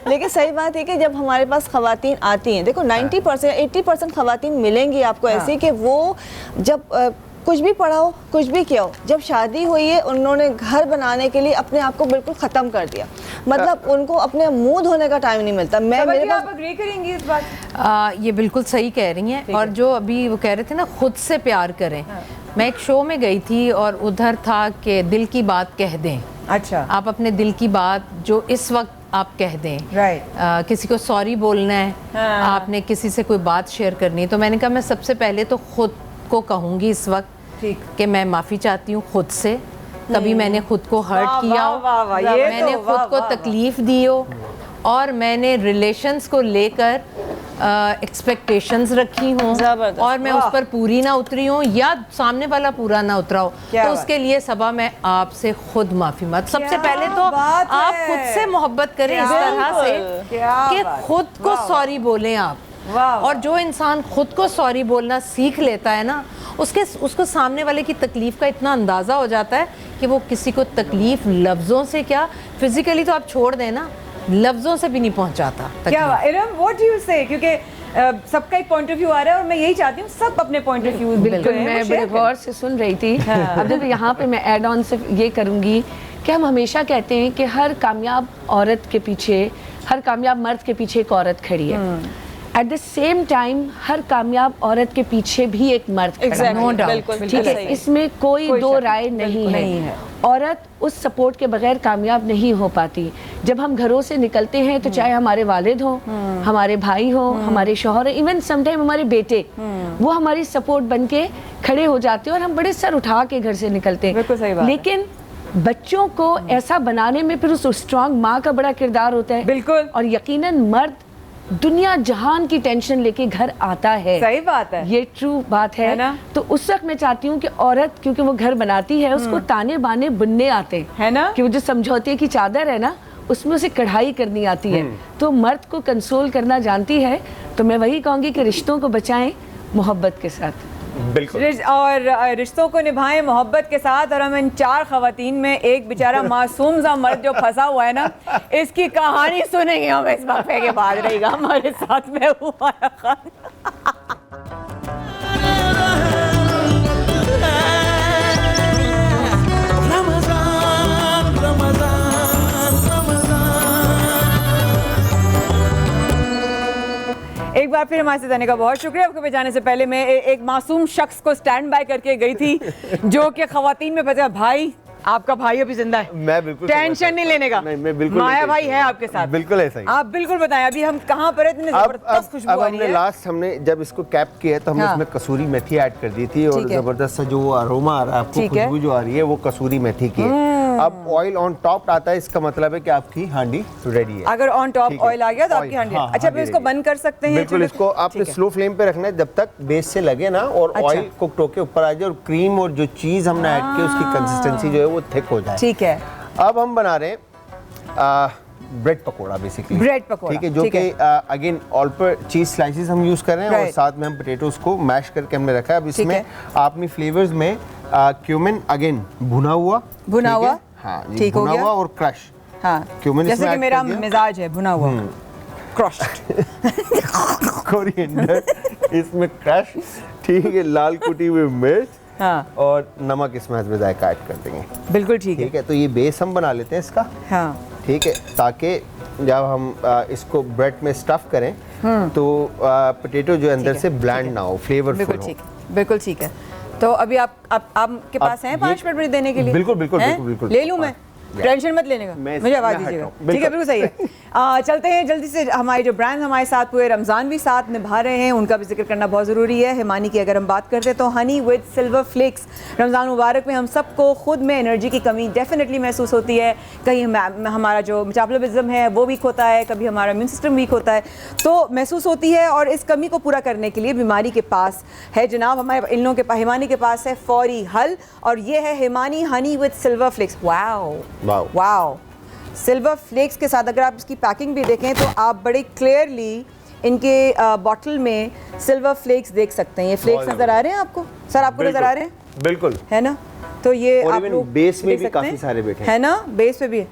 लेकिन सही बात है कि जब हमारे पास खवातीन आती हैं, देखो 90% 80% खवातीन मिलेंगी आपको ऐसी कि वो जब कुछ भी पढ़ा हो, कुछ भी किया हो, जब शादी हुई है उन्होंने घर बनाने के लिए अपने आप को बिल्कुल ख़त्म कर दिया। मतलब उनको अपने मुंह धोने का टाइम नहीं मिलता। मैं मेरे पास आप एग्री करेंगी इस बात? ये बिल्कुल सही कह रही हैं। और जो अभी वो कह रहे थे ना, खुद से प्यार करें। मैं एक शो में गई थी और उधर था कि दिल की बात कह दें। अच्छा, आप अपने दिल की बात जो इस वक्त आप कह दें, राइट। किसी को सॉरी बोलना है, आपने किसी से कोई बात शेयर करनी है, तो मैंने कहा मैं सबसे पहले तो खुद को कहूँगी इस वक्त कि मैं माफ़ी चाहती हूँ खुद से। कभी मैंने खुद को हर्ट किया हो, मैंने खुद को तकलीफ दी हो, और मैंने रिलेशंस को लेकर एक्सपेक्टेशंस रखी हों और मैं उस पर पूरी ना उतरी हूँ या सामने वाला पूरा ना उतरा हो, तो उसके लिए सबा मैं आपसे खुद माफ़ी मत। सबसे पहले तो आप खुद से मोहब्बत करें इस तरह से कि खुद को सॉरी बोलें आप। और जो इंसान खुद को सॉरी बोलना सीख लेता है ना, उसको सामने वाले की तकलीफ का इतना अंदाज़ा हो जाता है कि वो किसी को तकलीफ लफ्ज़ों से क्या, फिजिकली तो आप छोड़ दें ना, लफ्ज़ों से भी नहीं पहुंचाता। क्या इरम, व्हाट डू यू से? क्योंकि सबका एक पॉइंट ऑफ व्यू आ रहा है और मैं यही चाहती हूँ सब अपने पॉइंट ऑफ व्यू। बिल्कुल, मैं बड़े गौर से सुन रही थी। अब देखो यहाँ पे मैं ऐड ऑन से ये करूँगी कि हम हमेशा कहते हैं कि हर कामयाब औरत के पीछे, हर कामयाब मर्द के पीछे एक औरत खड़ी है। एट द सेम टाइम हर कामयाब औरत के पीछे भी एक मर्द खड़ा है। नो डाउट, ठीक है, इसमें कोई दो राय नहीं है। औरत उस सपोर्ट के बगैर कामयाब नहीं हो पाती। जब हम घरों से निकलते हैं तो चाहे हमारे वालिद हों, हमारे भाई हों, हमारे शौहर, इवन समटाइम हमारे बेटे, वो हमारी सपोर्ट बन के खड़े हो जाते हैं और हम बड़े सर उठा के घर से निकलते हैं। लेकिन बच्चों को ऐसा बनाने में फिर उस स्ट्रॉन्ग माँ का बड़ा किरदार होता है। बिल्कुल। और यकीनन मर्द दुनिया जहान की टेंशन लेके घर आता है। सही बात है, ये ट्रू बात है ना? तो उस वक्त मैं चाहती हूँ कि औरत, क्योंकि वो घर बनाती है, उसको ताने बाने बुनने आते हैं, है ना? कि वो जो समझौते की चादर है ना, उसमें उसे कढ़ाई करनी आती है, तो मर्द को कंसोल करना जानती है। तो मैं वही कहूँगी कि रिश्तों को बचाएं मोहब्बत के साथ। बिल्कुल। और रिश्तों को निभाएं मोहब्बत के साथ। और हम इन 4 खवातीन में एक बेचारा मासूम सा मर्द जो फंसा हुआ है ना, इसकी कहानी सुनेंगे हम इस वक्फे के बाद। रहेगा हमारे साथ में हुमायूं खान। एक बार फिर हमारे साथ आने का बहुत शुक्रिया। आपको जाने से पहले मैं एक मासूम शख्स को स्टैंड बाय करके गई थी जो कि खवातीन में बचा। भाई, आपका भाई अभी जिंदा है, मैं बिल्कुल टेंशन नहीं लेने का। नहीं, मैं बिल्कुल माया भाई है आपके साथ। बिल्कुल ऐसा ही। आप बिल्कुल बताएं, अभी हम कहाँ पर इतने जबरदस्त खुशबू अब आ रही हमने है। लास्ट जब इसको कैप किया तो हमने हाँ। उसमें कसूरी मेथी ऐड कर दी थी और जबरदस्त सा जो अरोमा आ रहा है, आपको खुशबू जो आ रही है वो कसूरी मेथी की है। अब ऑयल ऑन टॉप आता है, इसका मतलब है कि आपकी हांडी रेडी है। अगर ऑन टॉप ऑयल आ गया तो आपकी हांडी। अच्छा, फिर इसको बंद कर सकते हैं? बिल्कुल, इसको आपने स्लो फ्लेम पे रखना है जब तक बेस से लगे ना और ऑयल कुक होके ऊपर आ जाए और क्रीम और जो चीज हमने ऐड की उसकी कंसिस्टेंसी जो है वो थिक हो जाए। ठीक है। अब हम बना रहे हैं bread pakora, basically bread pakora, ठीक है, जो कि अगेन ऑल पर चीज स्लाइसेस हम यूज कर रहे हैं और साथ में हम पोटैटोस को मैश करके हमने रखा है। अब इसमें आपने फ्लेवर्स में क्यूमिन अगेन भुना हुआ, हाँ जी, भुना हुआ और क्रश। हाँ, क्यूमिन जैसे कि मेरा मिजाज है, भुना हुआ क्रश्ड। कोरिएंडर इसमें क्रश, ठीक है, लाल कुटी हुई मिर्च, हाँ, और नमक इसमें हस्बे जायका ऐड कर देंगे। बिल्कुल ठीक है। तो ये बेस हम बना लेते हैं इसका। हाँ, ठीक है, ताकि जब हम इसको ब्रेड में स्टफ करें तो पोटैटो जो अंदर से ब्लैंड ना हो, फ्लेवरफुल हो। बिल्कुल ठीक है। तो अभी आपके पास हैं 5 मिनट मुझे देने के लिए? बिल्कुल। ले लूँ मैं? टेंशन मत लेने का, मुझे आवाज दीजिएगा। ठीक है, बिल्कुल सही है। चलते हैं जल्दी से। हमारे जो ब्रांड हमारे साथ पूरे रमज़ान भी साथ निभा रहे हैं, उनका भी जिक्र करना बहुत ज़रूरी है। हिमानी की अगर हम बात करते हैं तो honey with silver flakes. Ramzan मुबारक में हम सबको खुद में एनर्जी की कमी डेफिनेटली महसूस होती है। कहीं हमारा जो मेटाबॉलिज्म है वो वीक होता है, कभी हमारा इम्यून सिस्टम वीक होता है, तो महसूस होती है। और इस कमी को पूरा करने के लिए बीमारी के पास है जनाब, हमारे इन लोगों के हिमानी के पास है फौरी हल, और ये है Himani honey with silver flakes. Wow, silver flakes के साथ अगर आप इसकी पैकिंग भी देखें तो आप बड़े क्लियरली इनके बॉटल में सिल्वर फ्लेक्स देख सकते हैं। ये फ्लेक्स नजर आ रहे हैं आपको? सर, आपको नजर आ रहे हैं? बिल्कुल, है ना? तो ये आप लोग बेस में भी काफी सारे बैठे हैं, है ना? बेस पे भी है।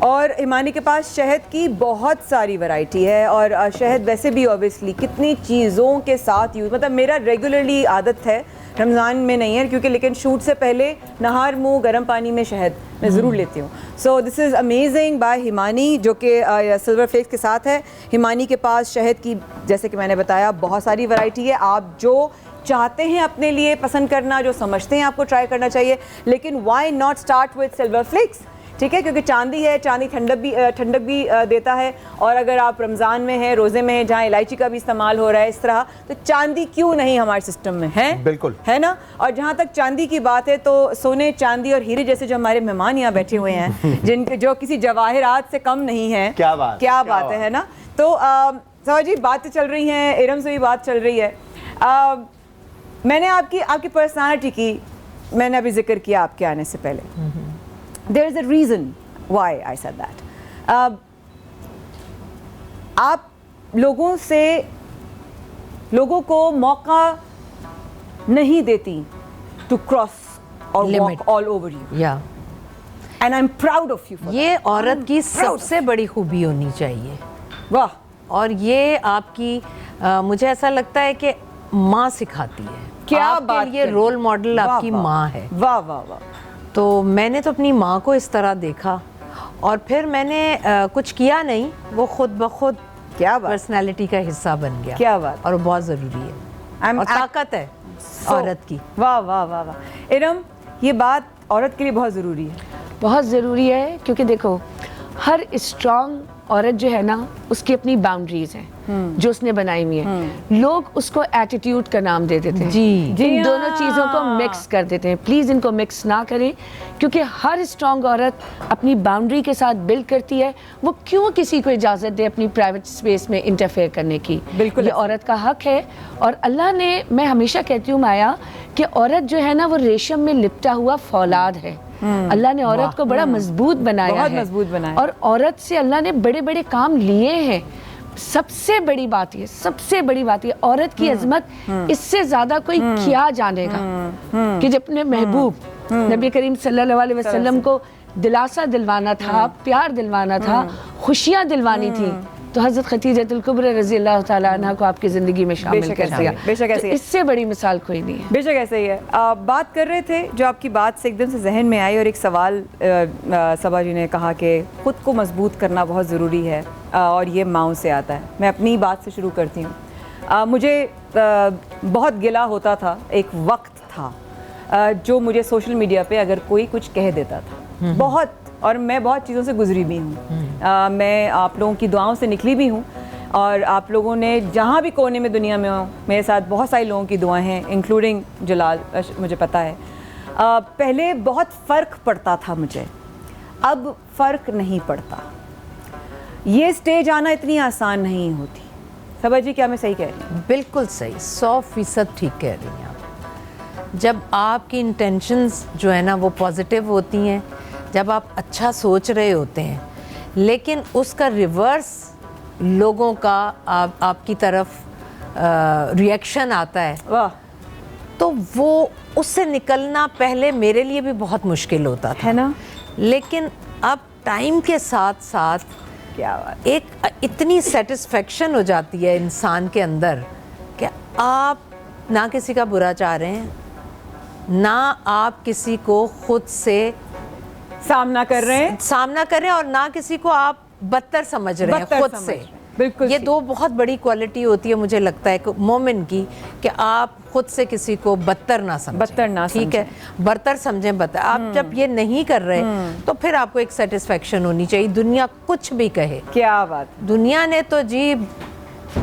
और हिमानी के पास शहद की बहुत सारी वैरायटी है, और शहद वैसे भी ऑब्वियसली कितनी चीज़ों के साथ यूज़, मतलब मेरा रेगुलरली आदत है, रमज़ान में नहीं है क्योंकि, लेकिन शूट से पहले नहार मुँह गर्म पानी में शहद मैं ज़रूर लेती हूँ। So this is amazing by Himani, जो कि सिल्वर फ्लेक्स के साथ है। हिमानी के पास शहद की, जैसे कि मैंने बताया, बहुत सारी वैरायटी है। आप जो चाहते हैं अपने लिए पसंद करना, जो समझते हैं आपको ट्राई करना चाहिए, लेकिन why not start with silver flakes? ठीक है, क्योंकि चांदी है, चांदी ठंडक भी देता है। और अगर आप रमज़ान में हैं, रोज़े में हैं, जहाँ इलायची का भी इस्तेमाल हो रहा है इस तरह, तो चांदी क्यों नहीं हमारे सिस्टम में है? बिल्कुल, है ना? और जहाँ तक चांदी की बात है तो सोने, चांदी और हीरे जैसे जो हमारे मेहमान यहाँ बैठे हुए हैं जिनके जो किसी जवाहरात से कम नहीं है, क्या बात है ना? तो सवा जी, बातें चल रही हैं, इरम से भी बात चल रही है। मैंने आपकी पर्सनालिटी की मैंने अभी जिक्र किया आपके आने से पहले। There is a reason why I said that. आप लोगों से लोगों को मौका नहीं देती टू क्रॉस और वॉक ऑल ओवर यू। या and I am proud of you. ये औरत की सबसे बड़ी खूबी होनी चाहिए। वाह। और ये आपकी मुझे ऐसा लगता है कि माँ सिखाती है। क्या बात, ये रोल मॉडल आपकी माँ है। वाह वाह वाह। तो मैंने तो अपनी माँ को इस तरह देखा और फिर मैंने कुछ किया नहीं, वो खुद ब खुद क्या बात, पर्सनालिटी का हिस्सा बन गया। क्या बात। और वो बहुत ज़रूरी है और ताकत है औरत की। वाह वाह वाह वाह। इरम, ये बात औरत के लिए बहुत ज़रूरी है। बहुत ज़रूरी है, क्योंकि देखो हर स्ट्रॉन्ग औरत जो है ना, उसकी अपनी बाउंड्रीज हैं जो उसने बनाई हुई है। लोग उसको एटीट्यूड का नाम दे देते हैं। जी इन दोनों चीज़ों को मिक्स कर देते हैं। प्लीज़ इनको मिक्स ना करें, क्योंकि हर स्ट्रॉन्ग औरत अपनी बाउंड्री के साथ बिल्ड करती है। वो क्यों किसी को इजाज़त दे अपनी प्राइवेट स्पेस में इंटरफेयर करने की? बिल्कुल, ये औरत का हक है। और अल्लाह ने, मैं हमेशा कहती हूँ माया, कि औरत जो है ना वो रेशम में लिपटा हुआ फौलाद है। अल्लाह ने औरत को बड़ा मजबूत बनाया है, बहुत मजबूत बनाया। और औरत से अल्लाह ने बड़े बड़े काम लिए हैं। सबसे बड़ी बात ये, सबसे बड़ी बात ये, औरत की अजमत इससे ज्यादा कोई क्या जानेगा कि जब अपने महबूब नबी करीम सल्लल्लाहु अलैहि वसल्लम को दिलासा दिलवाना था, प्यार दिलवाना था, खुशियाँ दिलवानी थी, तो हज़रत खदीजतुल कुबरा रज़ी अल्लाह ताला अन्हा को आपकी ज़िंदगी में शामिल कर दिया। बेशक ऐसे ही है। इससे बड़ी मिसाल कोई नहीं है। बेशक ऐसे ही है। बात कर रहे थे, जो आपकी बात से एकदम से जहन में आई, और एक सवाल सबा जी ने कहा कि ख़ुद को मजबूत करना बहुत ज़रूरी है, और ये माँओं से आता है। मैं अपनी बात से शुरू करती हूँ। मुझे बहुत गिला होता था, एक वक्त था जो मुझे सोशल मीडिया पे अगर कोई कुछ कह देता था, बहुत, और मैं बहुत चीज़ों से गुजरी भी हूँ। मैं आप लोगों की दुआओं से निकली भी हूँ, और आप लोगों ने जहाँ भी कोने में दुनिया में हो, मेरे साथ बहुत सारे लोगों की दुआएं हैं, इंक्लूडिंग जलाल, मुझे पता है। पहले बहुत फ़र्क पड़ता था मुझे, अब फ़र्क नहीं पड़ता। ये स्टेज आना इतनी आसान नहीं होती। सबा जी, क्या मैं सही कह रही हूँ? बिल्कुल सही, 100% ठीक कह रही हैं आप। जब आपकी इंटेंशंस जो है ना वो पॉजिटिव होती हैं, जब आप अच्छा सोच रहे होते हैं, लेकिन उसका रिवर्स लोगों का आपकी तरफ रिएक्शन आता है, वाह, तो वो उससे निकलना पहले मेरे लिए भी बहुत मुश्किल होता था, है ना? लेकिन अब टाइम के साथ साथ क्या बात, एक इतनी सेटिस्फेक्शन हो जाती है इंसान के अंदर कि आप ना किसी का बुरा चाह रहे हैं, ना आप किसी को खुद से सामना कर रहे हैं और ना किसी को आप बदतर समझ रहे हैं खुद से। बिल्कुल, ये दो बहुत बड़ी क्वालिटी होती है, मुझे लगता है मोमिन की, कि आप खुद से किसी को बदतर ना समझें, ठीक है, बदतर समझें, बदतर। आप जब ये नहीं कर रहे तो फिर आपको एक सेटिस्फेक्शन होनी चाहिए, दुनिया कुछ भी कहे। क्या बात। दुनिया ने तो जी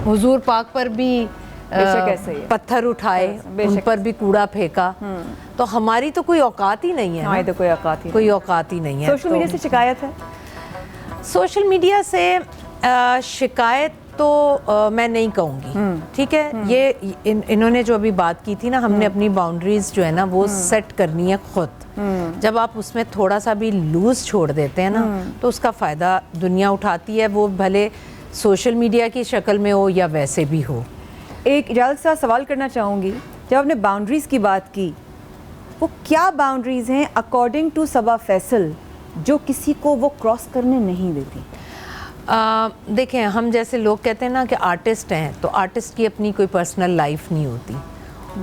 हुजूर पाक पर भी पत्थर उठाए, उन पर भी कूड़ा फेंका, तो हमारी तो कोई औकात ही नहीं है। हमारी तो कोई औकात ही नहीं है। है। सोशल मीडिया से शिकायत है? सोशल मीडिया से शिकायत तो मैं नहीं कहूँगी, ठीक है। ये इन्होंने जो अभी बात की थी ना, हमने अपनी बाउंड्रीज जो है ना वो सेट करनी है खुद। जब आप उसमें थोड़ा सा भी लूज छोड़ देते हैं ना, तो उसका फ़ायदा दुनिया उठाती है, वो भले सोशल मीडिया की शक्ल में हो या वैसे भी हो। एक इजाज़त सा सवाल करना चाहूँगी, जब आपने बाउंड्रीज़ की बात की, वो क्या बाउंड्रीज़ हैं अकॉर्डिंग टू सबा फैसल जो किसी को वो क्रॉस करने नहीं देती? देखें, हम जैसे लोग कहते हैं ना कि आर्टिस्ट हैं, तो आर्टिस्ट की अपनी कोई पर्सनल लाइफ नहीं होती।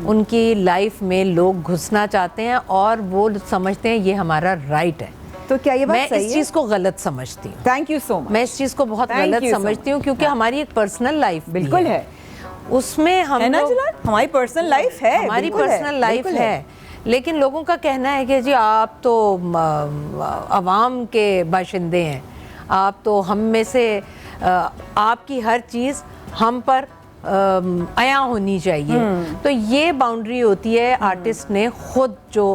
उनकी लाइफ में लोग घुसना चाहते हैं और वो समझते हैं ये हमारा राइट है। तो क्या ये बात मैं सही है? इस चीज़ को गलत समझती हूँ। Thank you so much. मैं इस चीज़ को बहुत गलत समझती हूँ, क्योंकि हमारी एक पर्सनल लाइफ बिल्कुल है, उसमें हम हमारी पर्सनल लाइफ है, हमारी पर्सनल लाइफ है, लेकिन लोगों का कहना है कि जी आप तो अवाम के बाशिंदे हैं, आप तो हम में से आपकी हर चीज़ हम पर आया होनी चाहिए। तो ये बाउंड्री होती है आर्टिस्ट ने खुद जो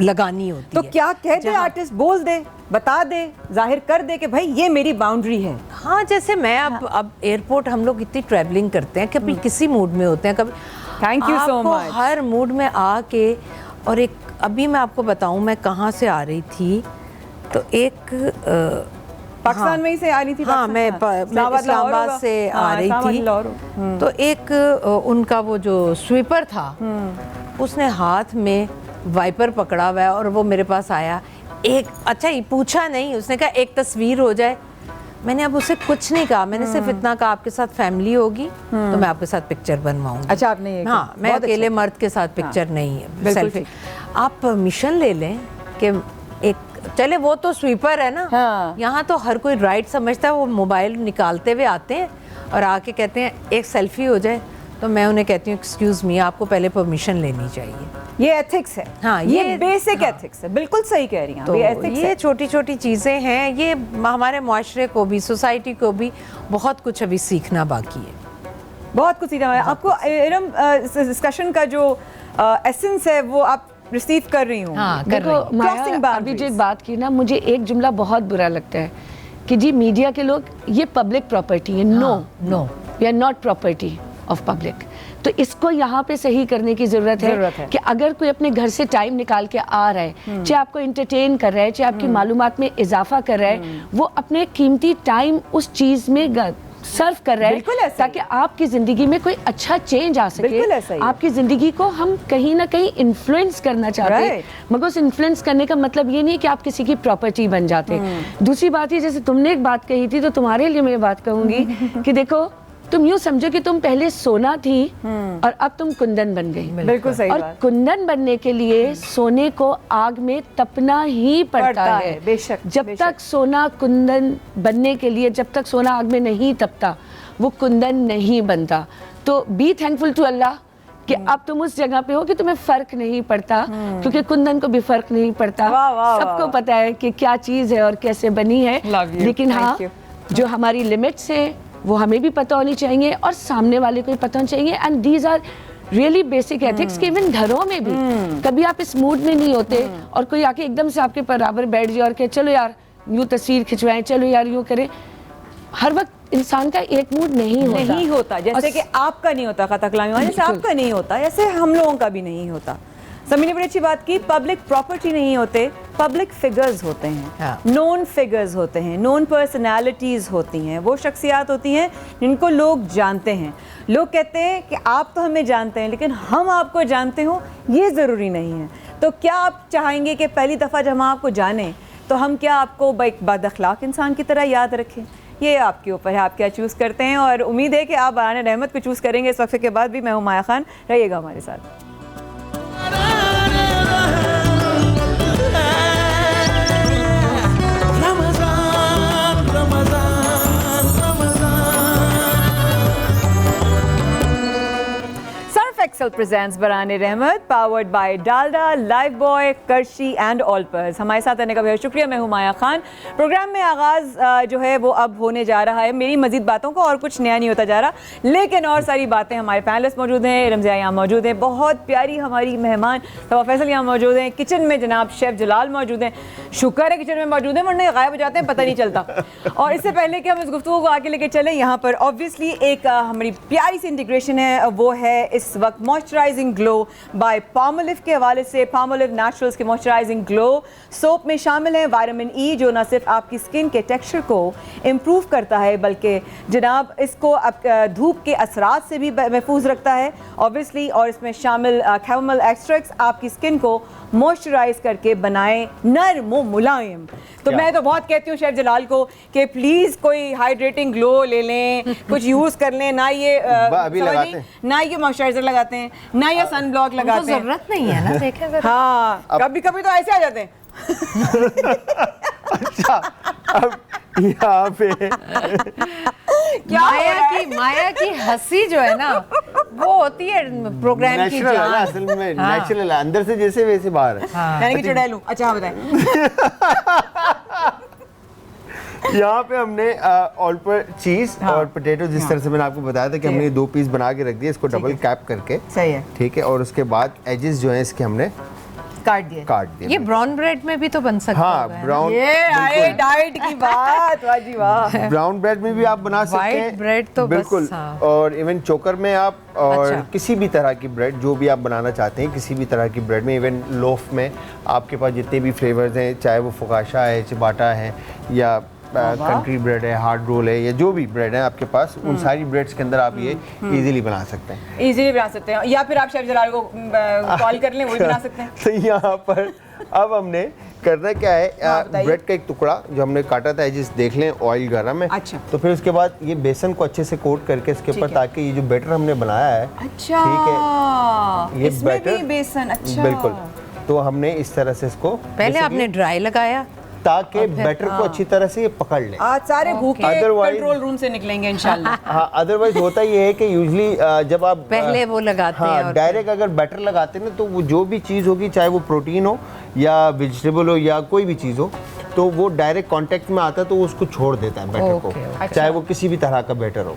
लगानी होती तो है। क्या कहते आर्टिस्ट? बोल दे, बता दे, जाहिर कर दे कि भाई ये मेरी बाउंड्री है। हाँ, जैसे मैं अब एयरपोर्ट, हम लोग इतनी ट्रैवलिंग करते हैं, कभी किसी मूड में होते हैं, कभी thank you so much. Her mood में आके, और एक अभी मैं आपको बताऊं मैं कहाँ से आ रही थी, तो एक पाकिस्तान में ही से आ रही थी? हाँ, मैं इस्लामाबाद से आ रही थी। तो एक उनका वो जो स्वीपर था, उसने हाथ में वाइपर पकड़ा हुआ है और वो मेरे पास आया। एक अच्छा ही पूछा नहीं, उसने कहा एक तस्वीर हो जाए। मैंने अब उसे कुछ नहीं कहा, मैंने सिर्फ इतना कहा आपके साथ फैमिली होगी तो मैं आपके साथ पिक्चर बनवाऊंगी। अच्छा, आपने ये हाँ, मैं अकेले मर्द के साथ पिक्चर नहीं है, सेल्फी। आप परमिशन ले लें कि एक चले, वो तो स्वीपर है ना। हाँ। यहाँ तो हर कोई राइट समझता है, वो मोबाइल निकालते हुए आते हैं और आके कहते हैं एक सेल्फी हो जाए। तो मैं उन्हें कहती हूँ एक्सक्यूज़ मी, आपको पहले परमिशन लेनी चाहिए। ये एथिक्स है। हाँ, ये बेसिक एथिक्स है। बिल्कुल सही कह रही हैं। तो ये है। छोटी छोटी चीज़ें हैं, ये हमारे माशरे को भी, सोसाइटी को भी बहुत कुछ अभी सीखना बाकी है। बहुत कुछ सीखना है आपको। डिस्कशन का जो एसेंस है वो आप रिसीव कर रही हूँ। हाँ, कर रही हूँ। माया, अभी जो एक बात की ना, मुझे एक जुमला बहुत बुरा लगता है कि जी मीडिया के लोग, ये पब्लिक प्रॉपर्टी है। No, we are not property of public. तो इसको यहाँ पे सही करने की जरूरत है कि अगर कोई अपने घर से टाइम निकाल के आ रहा है, चाहे आपको एंटरटेन कर रहा है, चाहे आपकी मालूमात में इजाफा कर रहा है, वो अपने कीमती टाइम उस चीज में सर्व कर रहा है ताकि आपकी जिंदगी में कोई अच्छा चेंज आ सके। आपकी जिंदगी को हम कहीं ना कहीं इन्फ्लुएंस करना चाहते हैं, मगर उस इन्फ्लुएंस करने का मतलब ये नहीं है कि आप किसी की प्रॉपर्टी बन जाते। दूसरी बात है, जैसे तुमने एक बात कही थी, तो तुम्हारे लिए मैं बात कहूंगी कि देखो, तुम यूं समझो कि तुम पहले सोना थी और अब तुम कुंदन बन गई। बिल्कुल सही और बात। कुंदन बनने के लिए सोने को आग में तपना ही पड़ता है। बेशक। जब तक सोना कुंदन बनने के लिए, जब तक सोना आग में नहीं तपता, वो कुंदन नहीं बनता। तो बी थैंकफुल टू अल्लाह कि अब तुम उस जगह पे हो कि तुम्हें फर्क नहीं पड़ता, क्योंकि कुंदन को भी फर्क नहीं पड़ता। सबको पता है कि क्या चीज है और कैसे बनी है। लेकिन हाँ, जो हमारी लिमिट्स है वो हमें भी पता होनी चाहिए और सामने वाले को भी पता होना चाहिए। And these are really basic ethics कि इवन घरों में भी कभी आप इस मूड में नहीं होते और कोई आके एकदम से आपके बराबर बैठ जाए और कहे चलो यार यूं तस्वीर खिंचवाएं, चलो यार यूं करें। हर वक्त इंसान का एक मूड नहीं होता। जैसे कि आपका नहीं होता खता कलामी वाला, जैसे आपका नहीं होता, जैसे हम लोगों का भी नहीं होता। समी ने बड़ी अच्छी बात की, पब्लिक प्रॉपर्टी नहीं होते, पब्लिक फिगर्स होते हैं, नोन फिगर्स होते हैं, नोन पर्सनालिटीज़ होती हैं, वो शख्सियात होती हैं जिनको लोग जानते हैं। लोग कहते हैं कि आप तो हमें जानते हैं, लेकिन हम आपको जानते हो ये ज़रूरी नहीं है। तो क्या आप चाहेंगे कि पहली दफ़ा जब हम आपको जानें तो हम क्या आपको एक बदअखलाक इंसान की तरह याद रखें? ये आपके ऊपर है, आप क्या चूज़ करते हैं। और उम्मीद है कि आप बरान रहमत को चूज़ करेंगे इस वक्त के बाद भी। मैं हूँ माया खान, रहिएगा हमारे साथ। Excel presents Baran Rahmat, powered by Dalda, Lifebuoy, करशी एंड ऑलपर्स। हमारे साथ आने का बहुत शुक्रिया। मैं हूँ माया खान। प्रोग्राम में आगाज़ जो है वो अब होने जा रहा है। मेरी मजीद बातों को और कुछ नया नहीं होता जा रहा, लेकिन और सारी बातें। हमारे पैनलिस्ट मौजूद हैं, रमज़िया यहाँ मौजूद हैं, बहुत प्यारी हमारी मेहमान सवा फैसल यहाँ मौजूद हैं, किचन में जनाब शेफ़ जलाल मौजूद हैं। शुक्र है किचन में मौजूद हैं, वरना गायब हो जाते हैं, पता नहीं चलता। और इससे पहले कि हम इस गुफ्तगू को आगे लेके चलें, यहाँ पर ऑब्वियसली एक हमारी प्यारी सी इंटीग्रेशन है, वो है इस वक्त मॉइस्चराइजिंग ग्लो बाय पामोलिव के हवाले से। पामोलिव नेचुरल्स के मॉइस्चराइजिंग ग्लो सोप में शामिल है विटामिन ई, जो न सिर्फ आपकी स्किन के टेक्सचर को इम्प्रूव करता है, बल्कि जनाब इसको धूप के असरात से भी महफूज रखता है ऑब्वियसली। और इसमें शामिल कैमोमाइल एक्सट्रैक्ट्स आपकी स्किन को मॉइस्चराइज करके बनाए नरम व मुलायम। तो मैं तो बहुत कहती हूँ शेफ जलाल को कि प्लीज़ कोई हाइड्रेटिंग ग्लो ले लें, कुछ यूज़ कर लें। ना ये ना ये मॉइस्चराइजर लगाते हैं, ना ये सन ब्लॉक लगाते हैं, जरूरत नहीं है ना। देखें हाँ, कभी कभी तो ऐसे आ जाते हैं। अच्छा, अब यहाँ पे माया की हंसी जो है ना, वो होती है प्रोग्राम की जान। असल में नेचुरल है, अंदर से जैसे वैसे बाहर है। यानी कि चुड़ैल हूँ। अच्छा बताएं। यहाँ पे हमने ऑलपर चीज और पोटैटो, जिस तरह से मैंने आपको बताया था कि हमने 2 पीस बना के रख दिए, इसको डबल कैप करके। सही है, ठीक है। और उसके बाद एजेस जो हैं इसके हमने काट दिए। ये ब्राउन ब्रेड में भी तो बन सकता है। हाँ, ब्राउन, ये आए डाइट की बात, वाह जी वाह। ब्राउन ब्रेड में भी आप बना सकते हैं, व्हाइट ब्रेड तो बिल्कुल। बस, हाँ। और इवन चोकर में आप, और अच्छा। किसी भी तरह की ब्रेड जो भी आप बनाना चाहते हैं, किसी भी तरह की ब्रेड में, इवन लोफ में आपके पास जितने भी फ्लेवर्स हैं, चाहे वो फुकाशा है, चिबाटा है, या कंट्री ब्रेड है, हार्ड रोल है, या जो भी ब्रेड है आपके पास, उन सारी ब्रेड्स के अंदर आप ये इजीली बना सकते हैं। इजीली बना सकते हैं, या फिर आप शेफ जलाल को कॉल कर लें, वो भी बना सकते हैं। तो यहाँ पर अब हमने करना क्या है, ब्रेड का एक टुकड़ा जो हमने काटा था, जिस देख लें ऑयल गर्म है। अच्छा। तो फिर उसके बाद ये बेसन को अच्छे से कोट करके इसके ऊपर, ताकि ये जो बैटर हमने बनाया है, अच्छा, ठीक है, ये इसमें बैटर भी बेसन, अच्छा, बिल्कुल, तो हमने इस तरह से इसको पहले आपने ड्राई लगाया ताकि बैटर को अच्छी तरह से ये पकड़ ले। आज सारे भूखे Otherwise- कंट्रोल रूम से निकलेंगे इंशाल्लाह। हाँ, अदरवाइज होता ये है कि यूजली जब आप पहले वो लगाते हैं हाँ, और डायरेक्ट अगर बैटर लगाते हैं ना, तो वो जो भी चीज़ होगी, चाहे वो प्रोटीन हो या वेजिटेबल हो या कोई भी चीज़ हो, तो वो डायरेक्ट कांटेक्ट में आता है तो वो उसको छोड़ देता है बैटर को, चाहे वो किसी भी तरह का बैटर हो।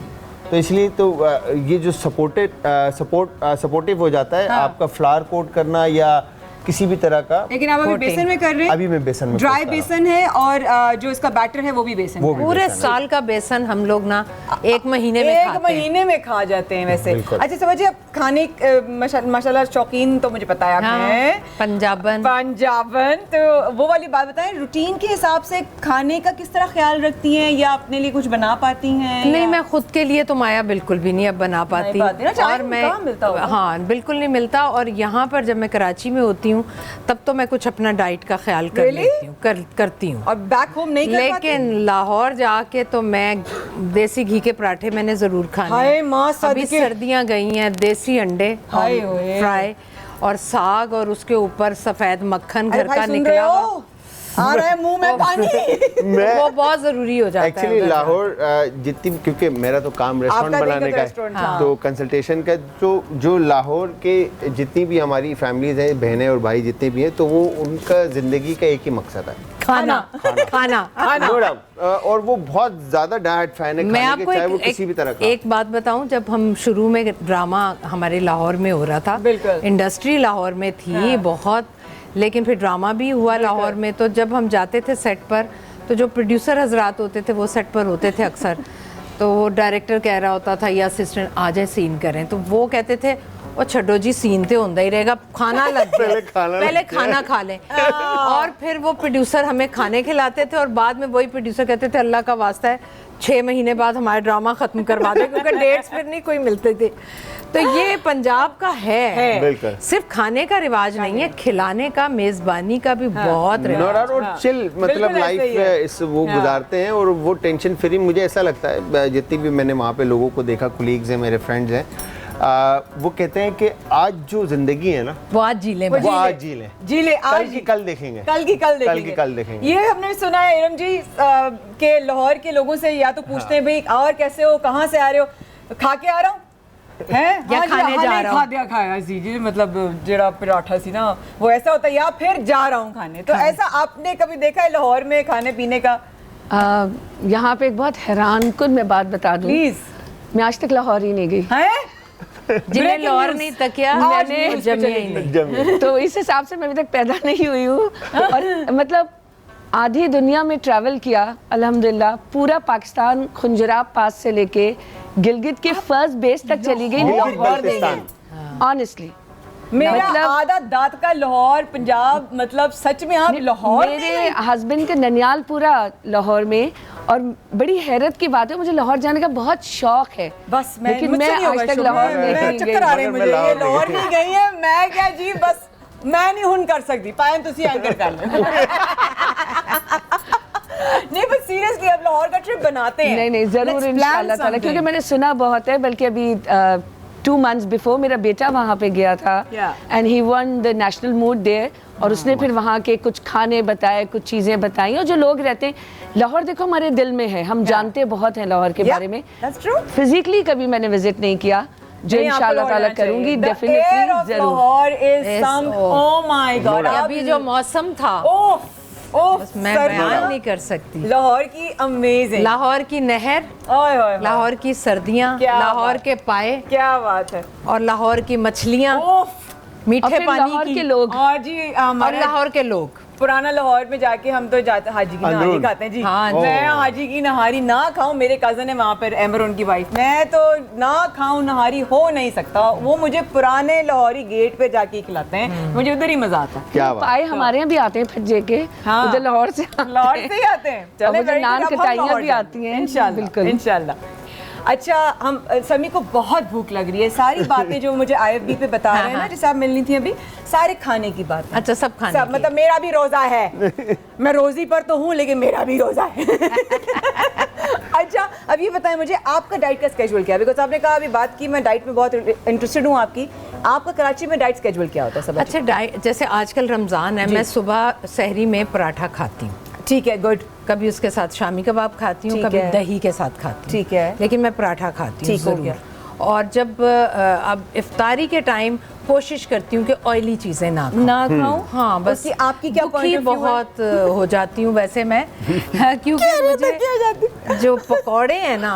तो इसलिए तो ये जो सपोर्टिव हो जाता है आपका फ्लावर कोट करना या किसी भी तरह का। लेकिन आप अभी बेसन में कर रहे हैं? अभी मैं बेसन में ड्राई बेसन है, और जो इसका बैटर है वो भी बेसन वो है। भी पूरे बेसन है। साल का बेसन हम लोग ना एक महीने में एक खाते हैं। महीने में खा जाते हैं वैसे। बिल्कुल। अच्छा समझिए, अब खाने माशाल्लाह शौकीन तो मुझे पता है आप हाँ, हैं। पंजाबन, तो वो वाली बात बताएं, रूटीन के हिसाब से खाने का किस तरह ख्याल रखती हैं, या अपने लिए कुछ बना पाती हैं? नहीं, मैं खुद के लिए तो माया बिल्कुल भी नहीं अब बना पाती, ना, चाय और मैं कहाँ मिलता होगा? हाँ बिल्कुल नहीं मिलता। और यहाँ पर जब मैं कराची में होती हूँ तब तो मैं कुछ अपना डाइट का ख्याल कर Really? लेती हूँ, करती हूँ। और बैक होम नहीं कर पाती? लेकिन लाहौर जाके तो मैं देसी घी के पराठे मैंने जरूर खाने हाय हैं। माँ अभी सदके। सर्दियाँ गई हैं, देसी अंडे हाय होए। फ्राई और साग, और उसके ऊपर सफेद मक्खन अरे घर भाई का सुन निकला रहे हुआ। हो? आ रहा है मुंह में पानी। वो बहुत जरूरी हो जाता है एक्चुअली उधर। लाहौर क्योंकि मेरा तो काम रेस्टोरेंट आपका बनाने तो का रेस्टोरेंट है, था। तो कंसल्टेशन का जो लाहौर के जितनी भी हमारी फैमिलीज हैं, बहनें और भाई जितने भी हैं, तो वो उनका जिंदगी का एक ही मकसद है, खाना। No doubt। और वो बहुत ज्यादा डाइट फैन है मैं खाने के, आपको चाहे वो किसी भी तरह का। एक बात बताऊं, जब हम शुरू में ड्रामा हमारे लाहौर में हो रहा था, बिल्कुल। इंडस्ट्री लाहौर में थी बहुत, लेकिन फिर ड्रामा भी हुआ लाहौर में। तो जब हम जाते थे सेट पर, तो जो प्रोड्यूसर हजरात होते थे वो सेट पर होते थे अक्सर, तो वो डायरेक्टर कह रहा होता था या असिस्टेंट आ जाए सीन करें, तो वो कहते थे और छड्डो जी सीन तो होता ही रहेगा, खाना लग जाए, पहले खाना खा लें। और फिर वो प्रोड्यूसर हमें खाने खिलाते थे, और बाद में वही प्रोड्यूसर कहते थे अल्लाह का वास्ता है 6 महीने बाद हमारा ड्रामा खत्म करवा दे, क्योंकि डेट्स फिर नहीं कोई मिलते थे। तो ये पंजाब का है। सिर्फ खाने का रिवाज नहीं है, खिलाने का, मेजबानी का भी बहुत रिवाज। और चिल मतलब लाइफ इस वो गुजारते हैं, और वो टेंशन फ्री। मुझे ऐसा लगता है जितनी भी मैंने वहाँ पे लोगों को देखा, कुलीग्स हैं, मेरे फ्रेंड्स हैं, वो कहते हैं कि आज जो जिंदगी है ना, वो आज जी लें, वो आज जी लें, आज कल की कल देखेंगे, कल देखेंगे। ये हमने सुना है इरम जी के लाहौर के लोगों से, या तो पूछते हैं भाई और कैसे हो, कहाँ से आ रहे हो, खा के आ रहा हूँ हैं, या खाने जा रहा हूँ, खाया जी, मतलब जेड़ा पराठा सी ना वो ऐसा होता है, या फिर जा रहा हूँ खाने। तो ऐसा आपने कभी देखा है लाहौर में खाने पीने का? यहाँ पे एक बहुत हैरान कुन मैं बात बता दूँ, प्लीज। मैं आज तक लाहौर ही नहीं गई जिन्हें लाहौर नहीं तकिया मैंने जमिया ही नहीं। तो इस हिसाब से मैं अभी तक पैदा नहीं हुई हूँ, और मतलब आधी दुनिया में ट्रैवल किया अल्हम्दुलिल्लाह। पूरा पाकिस्तान खुंजराब पास से लेके गिलगित के फर्स्ट बेस तक चली गई लाहौर, ऑनेस्टली। मेरा आधा दांत का लाहौर पंजाब, मतलब सच में आप लाहौर। मेरे हस्बैंड का ननियाल पूरा लाहौर में, और बड़ी हैरत की बात है, मुझे लाहौर जाने का बहुत शौक है, बस लेकिन मैं आज तक लाहौर नहीं गई। चक्कर आ रहे हैं मुझे, ये लाहौर नहीं गई है, मैं क्या जी, बस मैं नहीं हुन कर सकती, पायन तुसी एंकर कर लो। नहीं बस सीरियसली अब लाहौर का ट्रिप बनाते हैं। नहीं जरूर इंशाल्लाह ताला, क्योंकि मैंने सुना बहुत है, बल्कि अभी 2 months बिफोर मेरा बेटा वहाँ पे गया था, and he won the national mood there, और उसने फिर वहाँ के कुछ खाने बताए, कुछ चीज़ें बताई, और जो लोग रहते हैं लाहौर, देखो हमारे दिल में है, हम जानते बहुत हैं लाहौर के बारे में। फिजिकली कभी मैंने विजिट नहीं किया, जो इंशाल्लाह ताला करूंगी, डेफिनेटली जरूर। ओह माय गॉड, अभी जो मौसम था, बस मैं बयान नहीं कर सकती। लाहौर की अमेजिंग, लाहौर की नहर, लाहौर की सर्दियाँ, लाहौर के पाए, क्या बात है, और लाहौर की मछलियाँ, मीठे फिर पानी लाहौर की के लोग और जी और लाहौर के लोग पुराना लाहौर में जाके हम तो जाते हाजी की नहारी खाते हैं जी। हाँ, मैं हाजी की नहारी ना खाऊं, मेरे कजन है वहाँ पर एमर उनकी वाइफ, मैं तो ना खाऊं नहारी हो नहीं सकता। वो मुझे पुराने लाहौरी गेट पे जाके खिलाते हैं, मुझे उधर ही मजा आता है। क्या बात। पाए हमारे यहाँ भी आते हैं फज्जे के, हाँ। उधर लाहौर से लाहौर से ही आते हैं। और मुझे very नान good, अब हम कटाइयाँ लाहौर भी जाएंगे। आती हैं। इंशाल्लाह बिल्कुल। इंशाल्लाह। अच्छा, हम समी को बहुत भूख लग रही है, सारी बातें जो मुझे IFB पे बता रहे हैं ना, जैसे आप मिलनी थी अभी, सारे खाने की बात। अच्छा, सब खाने की। मतलब मेरा भी रोजा है मैं रोजी पर तो हूँ लेकिन मेरा भी रोजा है अच्छा, अब ये बताएं मुझे आपका डाइट का स्केड्यूल क्या है? बिकॉज आपने कहा अभी बात की, मैं डाइट में बहुत इंटरेस्टेड हूँ आपकी। आपका कराची में डाइट स्केड्यूल क्या होता है सब? अच्छा, डाइट जैसे आजकल रमज़ान है, मैं सुबह सहरी में पराठा खाती हूँ। ठीक है, गुड। कभी उसके साथ शामी कबाब खाती हूँ, कभी दही के साथ खाती हूँ। ठीक है, लेकिन मैं पराठा खाती हूँ ज़रूर। और जब अब इफ्तारी के टाइम कोशिश करती हूँ कि ऑयली चीज़ें ना खाऊं। हाँ, बस आपकी क्या दुखी बहुत हो जाती हूँ वैसे मैं क्योंकि मुझे जो पकौड़े हैं ना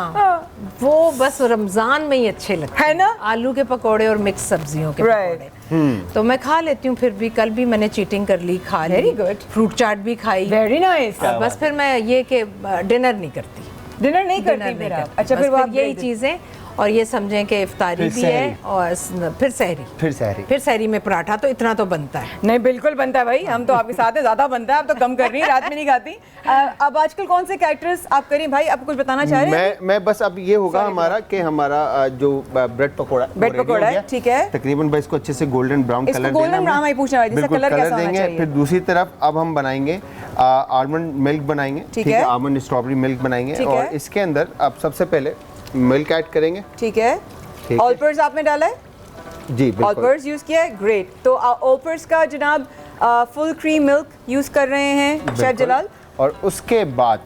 वो बस रमज़ान में ही अच्छे लगते हैं ना, आलू के पकौड़े और मिक्स सब्जियों के पकौड़े, तो मैं खा लेती हूँ। फिर भी कल भी मैंने चीटिंग कर ली, खा ली। Very good. फ्रूट चाट भी खाई। Very nice. बस फिर मैं ये कि डिनर नहीं करती, डिनर नहीं करती फिर आप? अच्छा, फिर वो आप यही चीज़ें, और ये समझें कि इफ्तारी भी है और फिर सहरी में पराठा तो इतना तो बनता है। नहीं, बिल्कुल बनता है भाई, हम तो आपके साथ हैं, ज़्यादा बनता है। आप तो कम कर रही हैं, रात में नहीं खाती। अब आजकल कौन से कैरेक्टर्स आप करें भाई? आप कुछ बताना चाह रहे हैं? मैं बस अब ये होगा हमारा कि हमारा जो ब्रेड पकौड़ा है, ठीक है, तकरीबन बस इसको अच्छे से golden brown colour golden brown पूछना है, इसका कलर कैसा होना चाहिए? फिर दूसरी तरफ अब हम बनाएंगे आलमंड मिल्क बनाएंगे, ठीक है, आलमंड स्ट्रॉबेरी मिल्क बनाएंगे, और इसके अंदर अब सबसे पहले मिल्क ऐड करेंगे। ठीक है, ऑलपर्स आपने डाला है? जी बिल्कुल, ऑलपर्स यूज किया है, ग्रेट। तो ऑलपर्स का जनाब फुल क्रीम मिल्क यूज कर रहे हैं शेफ जलाल, और उसके बाद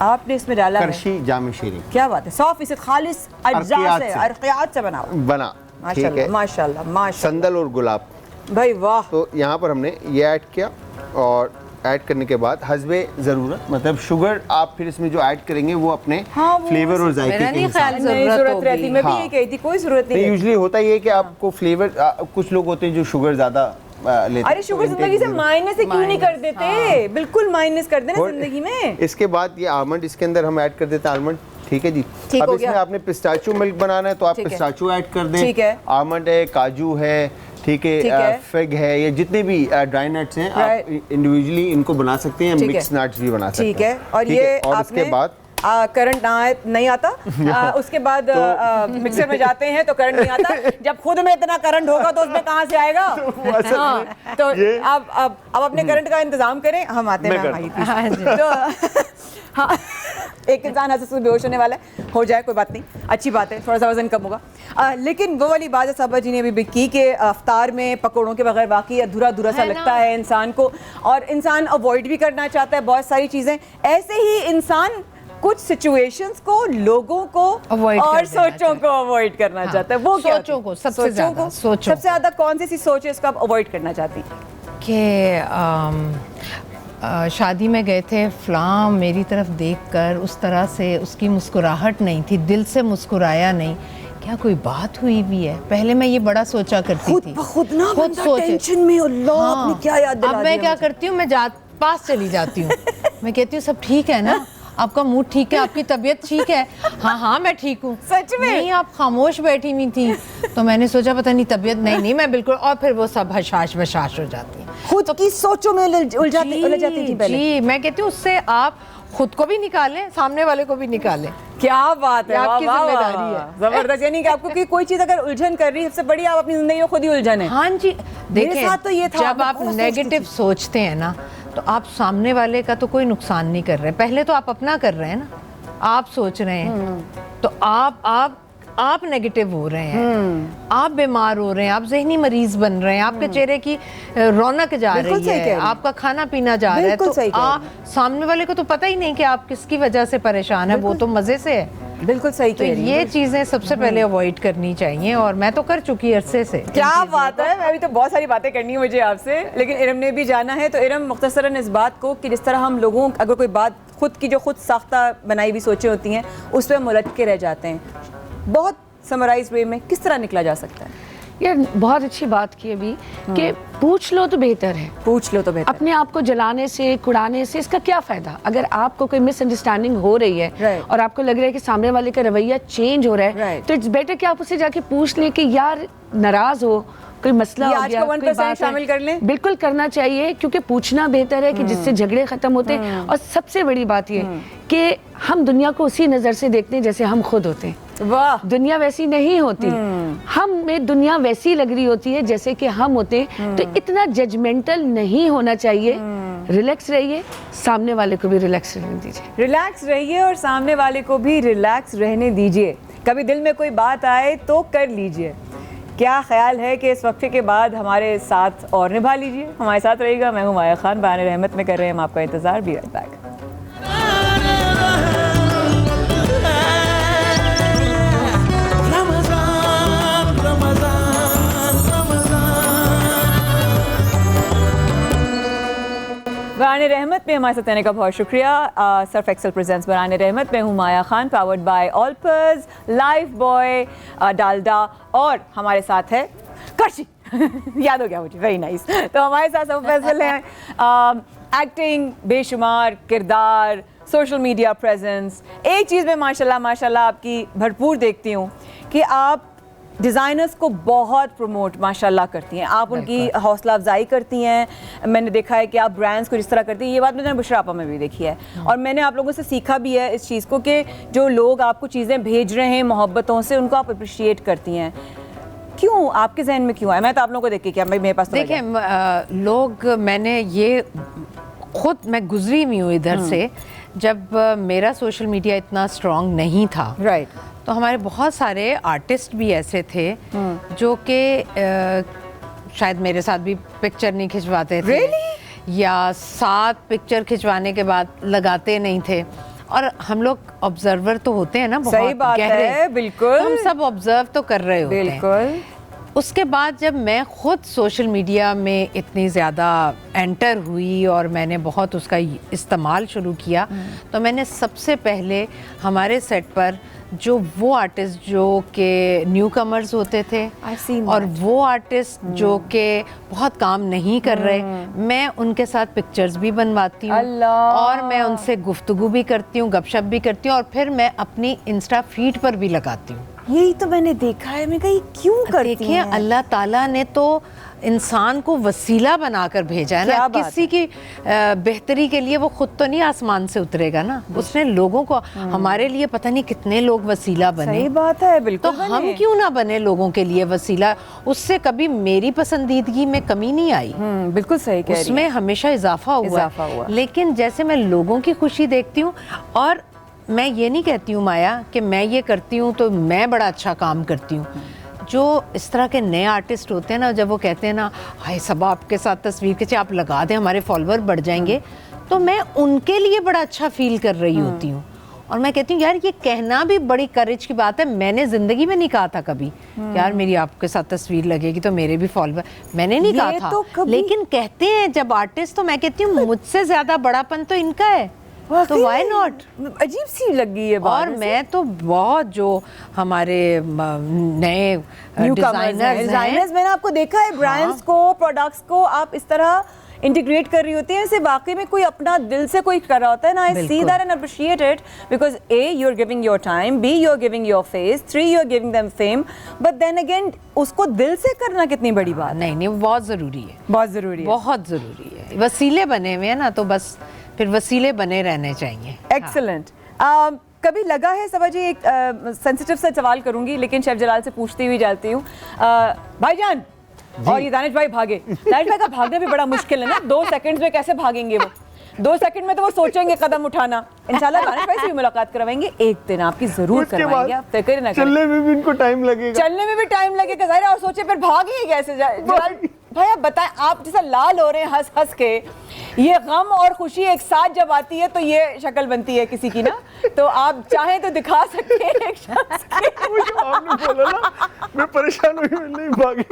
आपने इसमें डाला करशी जामी शीरी। क्या बात है, 100% खालिस अज्जा से, अरकियात से बना ठीक है, माशाल्लाह माशाल्लाह। संदल और गुलाब भाई वाह। तो यहाँ पर हमने ये ऐड किया, और ऐड करने के बाद हस्बे ज़रूरत, मतलब शुगर आप फिर इसमें जो ऐड करेंगे वो अपने फ्लेवर और जायके के हिसाब से। जरूरत रहती, मैं भी ये कही थी, कोई जरूरत नहीं है। यूजुअली होता ये है कि आपको फ्लेवर, कुछ लोग होते हैं जो शुगर ज़्यादा लेते। अरे शुगर जिंदगी से माइनस ही क्यों नहीं कर देते? बिल्कुल माइनस कर देना जिंदगी में। इसके बाद ये आलमंड इसके अंदर हम ऐड कर देते हैं, आलमंड, ठीक है जी। अब इसमें आपने पिस्ताचियो मिल्क बनाना है तो आप पिस्ताचियो ऐड कर दें, ठीक है, आलमंड है, काजू है, ठीक है, फिग है, ये जितने भी ड्राई नट्स हैं आप इंडिविजुअली इनको बना सकते हैं, मिक्स नट्स भी बना सकते हैं, ठीक है। और ये और इसके बाद करंट नहीं आता उसके बाद मिक्सर में जाते हैं तो करंट नहीं आता। जब खुद में इतना करंट होगा तो उसमें कहाँ से आएगा? तो अब अपने करंट का इंतजाम करें, हम आते हैं। तो हाँ, एक इंसान ऐसे सुबह बेहोश होने वाला है, हो जाए कोई बात नहीं, अच्छी बात है, थोड़ा सा वजन कम होगा। लेकिन वो वाली बात है साहबा जी ने अभी भी की कि अफ्तार में पकौड़ों के बगैर वाकई अधूरा अधूरा सा लगता है इंसान को, और इंसान अवॉइड भी करना चाहता है बहुत सारी चीज़ें। ऐसे ही इंसान कुछ सिचुएशंस को, लोगों को और सोचों को अवॉइड करना चाहता है। वो सोचों को सबसे ज़्यादा कौन सी सोच है इसको आप अवॉइड करना चाहती हैं? कि शादी में गए थे, फ़लाँ मेरी तरफ देखकर उस तरह से उसकी मुस्कुराहट नहीं थी, दिल से मुस्कुराया नहीं, क्या कोई बात हुई भी है? पहले मैं ये बड़ा सोचा करती थी, खुद टेंशन में, अल्लाह आपने क्या याद दिला दिया। अब मैं क्या करती हूँ, मैं पास चली जाती हूँ, मैं कहती हूँ सब ठीक है ना, आपका मूड ठीक है, आपकी तबीयत ठीक है? हाँ मैं ठीक हूँ। सच में? नहीं, आप खामोश बैठी हुई थी, तो मैंने सोचा पता नहीं तबीयत नहीं मैं बिल्कुल, और फिर वो सब हशाश बशाश हो जाती है, खुद की सोचों में उलझ जाती थी पहले। जी, मैं कहती हूँ उससे आप खुद को भी निकालें, सामने वाले को भी निकालें। क्या बात है, आपकी जिम्मेदारी है, जबरदस्त। यानी कि आपको कोई चीज अगर उलझन कर रही है, सबसे बड़ी आप अपनी जिंदगी में खुद ही उलझन है। हाँ जी, देखें तो ये था, जब आप नेगेटिव सोचते हैं ना, तो आप सामने वाले का तो कोई नुकसान नहीं कर रहे, पहले तो आप अपना कर रहे हैं ना, आप सोच रहे हैं तो आप नेगेटिव हो रहे हैं, आप बीमार हो रहे हैं, आप जहनी मरीज बन रहे हैं, आपके चेहरे की रौनक जा रही है, आपका खाना पीना जा रहा है, तो सामने वाले को तो पता ही नहीं कि आप किसकी वजह से परेशान है, वो तो मजे से है। बिल्कुल सही कह रही है। ये चीजें सबसे पहले अवॉइड करनी चाहिए, और मैं तो कर चुकी अरसे से। क्या बात है, मैं भी तो बहुत सारी बातें करनी है मुझे आपसे, लेकिन इरम ने भी जाना है। तो इरम, मुख्तसरन इस बात को कि जिस तरह हम लोगों अगर कोई बात खुद की जो खुद साख्ता बनाई हुई सोचें होती हैं उस पर मुलझ के रह जाते हैं, बहुत समराइज वे में किस तरह निकला जा सकता है? यार बहुत अच्छी बात की अभी कि पूछ लो तो बेहतर है। पूछ लो तो बेहतर। अपने आप को जलाने से, कुड़ाने से इसका क्या फायदा? अगर आपको कोई मिसअंडरस्टैंडिंग हो रही है और आपको लग रहा है कि सामने वाले का रवैया चेंज हो रहा है, तो इट्स बेटर कि आप उससे जाके पूछ लें कि यार नाराज हो, कोई मसला हो गया, कोई बात शामिल कर लें। बिल्कुल करना चाहिए, क्योंकि पूछना बेहतर है कि जिससे झगड़े खत्म होते हैं। और सबसे बड़ी बात ये कि हम दुनिया को उसी नजर से देखते हैं जैसे हम खुद होते हैं। वाह, दुनिया वैसी नहीं होती, हमें दुनिया वैसी लग रही होती है जैसे कि हम होते हैं। तो इतना जजमेंटल नहीं होना चाहिए। रिलैक्स रहिए, सामने वाले को भी रिलैक्स रहने दीजिए। रिलैक्स रहिए और सामने वाले को भी रिलैक्स रहने दीजिए। कभी दिल में कोई बात आए तो कर लीजिए। क्या ख्याल है कि इस वक्फे के बाद हमारे साथ और निभा लीजिए। हमारे साथ रहेगा। मैं हूँ माया खान, बयान रहमत में कर रहे हैं हम आपका इंतजार। Be right back. बयान रहमत में हमारे साथ रहने का बहुत शुक्रिया। सर्फ एक्सेल प्रेजेंट्स बयान रहमत में हूँ Maya Khan, powered by Olpers, Lifebuoy, Dalda, और हमारे साथ है कर्शी याद हो गया मुझे, वेरी नाइस। तो हमारे साथ सब फैसल हैं, एक्टिंग, बेशुमार किरदार, सोशल मीडिया प्रेजेंस। एक चीज़ में माशाल्लाह आपकी भरपूर देखती हूँ कि आप डिज़ाइनर्स को बहुत प्रमोट माशाल्लाह करती हैं। आप उनकी हौसला अफजाई करती हैं। मैंने देखा है कि आप ब्रांड्स को जिस तरह करती हैं, ये बात मैंने बुशरा आपा में भी देखी है। और मैंने आप लोगों से सीखा भी है इस चीज़ को कि जो लोग आपको चीज़ें भेज रहे हैं मोहब्बतों से, उनको आप अप्रिशिएट करती हैं। क्यों, आपके जहन में क्यों है? मैं तो आप लोगों को देख के क्या, मेरे पास तो देखिए लोग, मैंने ये खुद मैं गुजरी हुई हूँ इधर से, जब मेरा सोशल मीडिया इतना स्ट्रॉन्ग नहीं था, राइट, तो हमारे बहुत सारे आर्टिस्ट भी ऐसे थे जो कि शायद मेरे साथ भी पिक्चर नहीं खिंचवाते थे, या साथ पिक्चर खिंचवाने के बाद लगाते नहीं थे। और हम लोग ऑब्जर्वर तो होते हैं ना, बहुत सही बात है, बिल्कुल, हम सब ऑब्जर्व तो कर रहे होते हैं, बिल्कुल। उसके बाद जब मैं खुद सोशल मीडिया में इतनी ज़्यादा एंटर हुई और मैंने बहुत उसका इस्तेमाल शुरू किया, तो मैंने सबसे पहले हमारे सेट पर जो वो आर्टिस्ट जो कि न्यू कमर्स होते थे और वो आर्टिस्ट जो कि बहुत काम नहीं कर रहे, मैं उनके साथ पिक्चर्स भी बनवाती हूँ और मैं उनसे गुफ्तगू भी करती हूँ, गपशप भी करती हूँ, और फिर मैं अपनी इंस्टा फीड पर भी लगाती हूँ। यही तो मैंने देखा है। मैं कहीं क्यों करती हैं? देखिए, अल्लाह ताला ने तो इंसान को वसीला बनाकर भेजा है ना, किसी की बेहतरी के लिए वो खुद तो नहीं आसमान से उतरेगा ना, उसने लोगों को, हमारे लिए पता नहीं कितने लोग वसीला बने। सही बात है, बिल्कुल। तो हम क्यों ना बने लोगों के लिए वसीला? उससे कभी मेरी पसंदीदगी में कमी नहीं आई, बिल्कुल सही कह रही हैं। उसमें हमेशा इजाफा हुआ। लेकिन जैसे मैं लोगों की खुशी देखती हूँ, और मैं ये नहीं कहती हूँ माया कि मैं ये करती हूँ तो मैं बड़ा अच्छा काम करती हूँ। जो इस तरह के नए आर्टिस्ट होते हैं ना, जब वो कहते हैं ना, हाय सब आपके साथ तस्वीर खींचे, आप लगा दें हमारे फॉलोअर बढ़ जाएंगे, तो मैं उनके लिए बड़ा अच्छा फील कर रही होती हूँ। और मैं कहती हूँ यार, ये कहना भी बड़ी करेज की बात है। मैंने ज़िंदगी में नहीं कहा था कभी यार मेरी आपके साथ तस्वीर लगेगी तो मेरे भी फॉलोअर, मैंने नहीं कहा था, लेकिन कहते हैं जब आर्टिस्ट, तो मैं कहती हूँ मुझसे ज़्यादा बड़ापन तो इनका है, तो व्हाई नॉट। अजीब सी लगी है बात। और मैं तो बहुत जो हमारे नए डिजाइनर्स, मैंने आपको देखा है, ब्रांड्स को, प्रोडक्ट्स को आप इस तरह इंटीग्रेट कर रही होती है, ऐसे वाकई में कोई अपना दिल से कोई कर रहा होता है ना। I see that and appreciate it, because a you are giving your time, b you are giving your face, 3 you are giving them fame, but then again उसको दिल से करना कितनी बड़ी बात। नहीं, बहुत ज़रूरी है, बहुत ज़रूरी है, बहुत ज़रूरी है। वसीले बने हुए हैं ना, तो बस फिर वसीले बने रहने चाहिए। एक्सीलेंट। कभी लगा है सबा जी, एक सेंसिटिव सा सवाल करूंगी लेकिन शेफ जलाल से पूछती हुई जाती हूँ, भाईजान, और ये दानिश भाई भागे, दानिश भाई का भागना भी बड़ा मुश्किल है ना, 2 सेकंड्स में कैसे भागेंगे वो? 2 सेकंड में तो वो सोचेंगे कदम उठाना। इंशाल्लाह दानिश भाई से भी मुलाकात करवाएंगे एक दिन, आपकी जरूर करवाएंगे, आप फिक्र ना करें। चलने में भी इनको टाइम लगेगा, चलने में भी टाइम लगेगा ज़ाहिर है, और सोचे फिर भागेंगे कैसे? जलाल भाई आप बताएं, आप जैसा लाल हो रहे हैं हंस हंस के, ये गम और खुशी एक साथ जब आती है तो ये शक्ल बनती है किसी की ना, तो आप चाहें तो दिखा सकते हैं एक शख्स के। मुझे आपने बोला ना, मैं परेशान हुई, मैं नहीं भागी।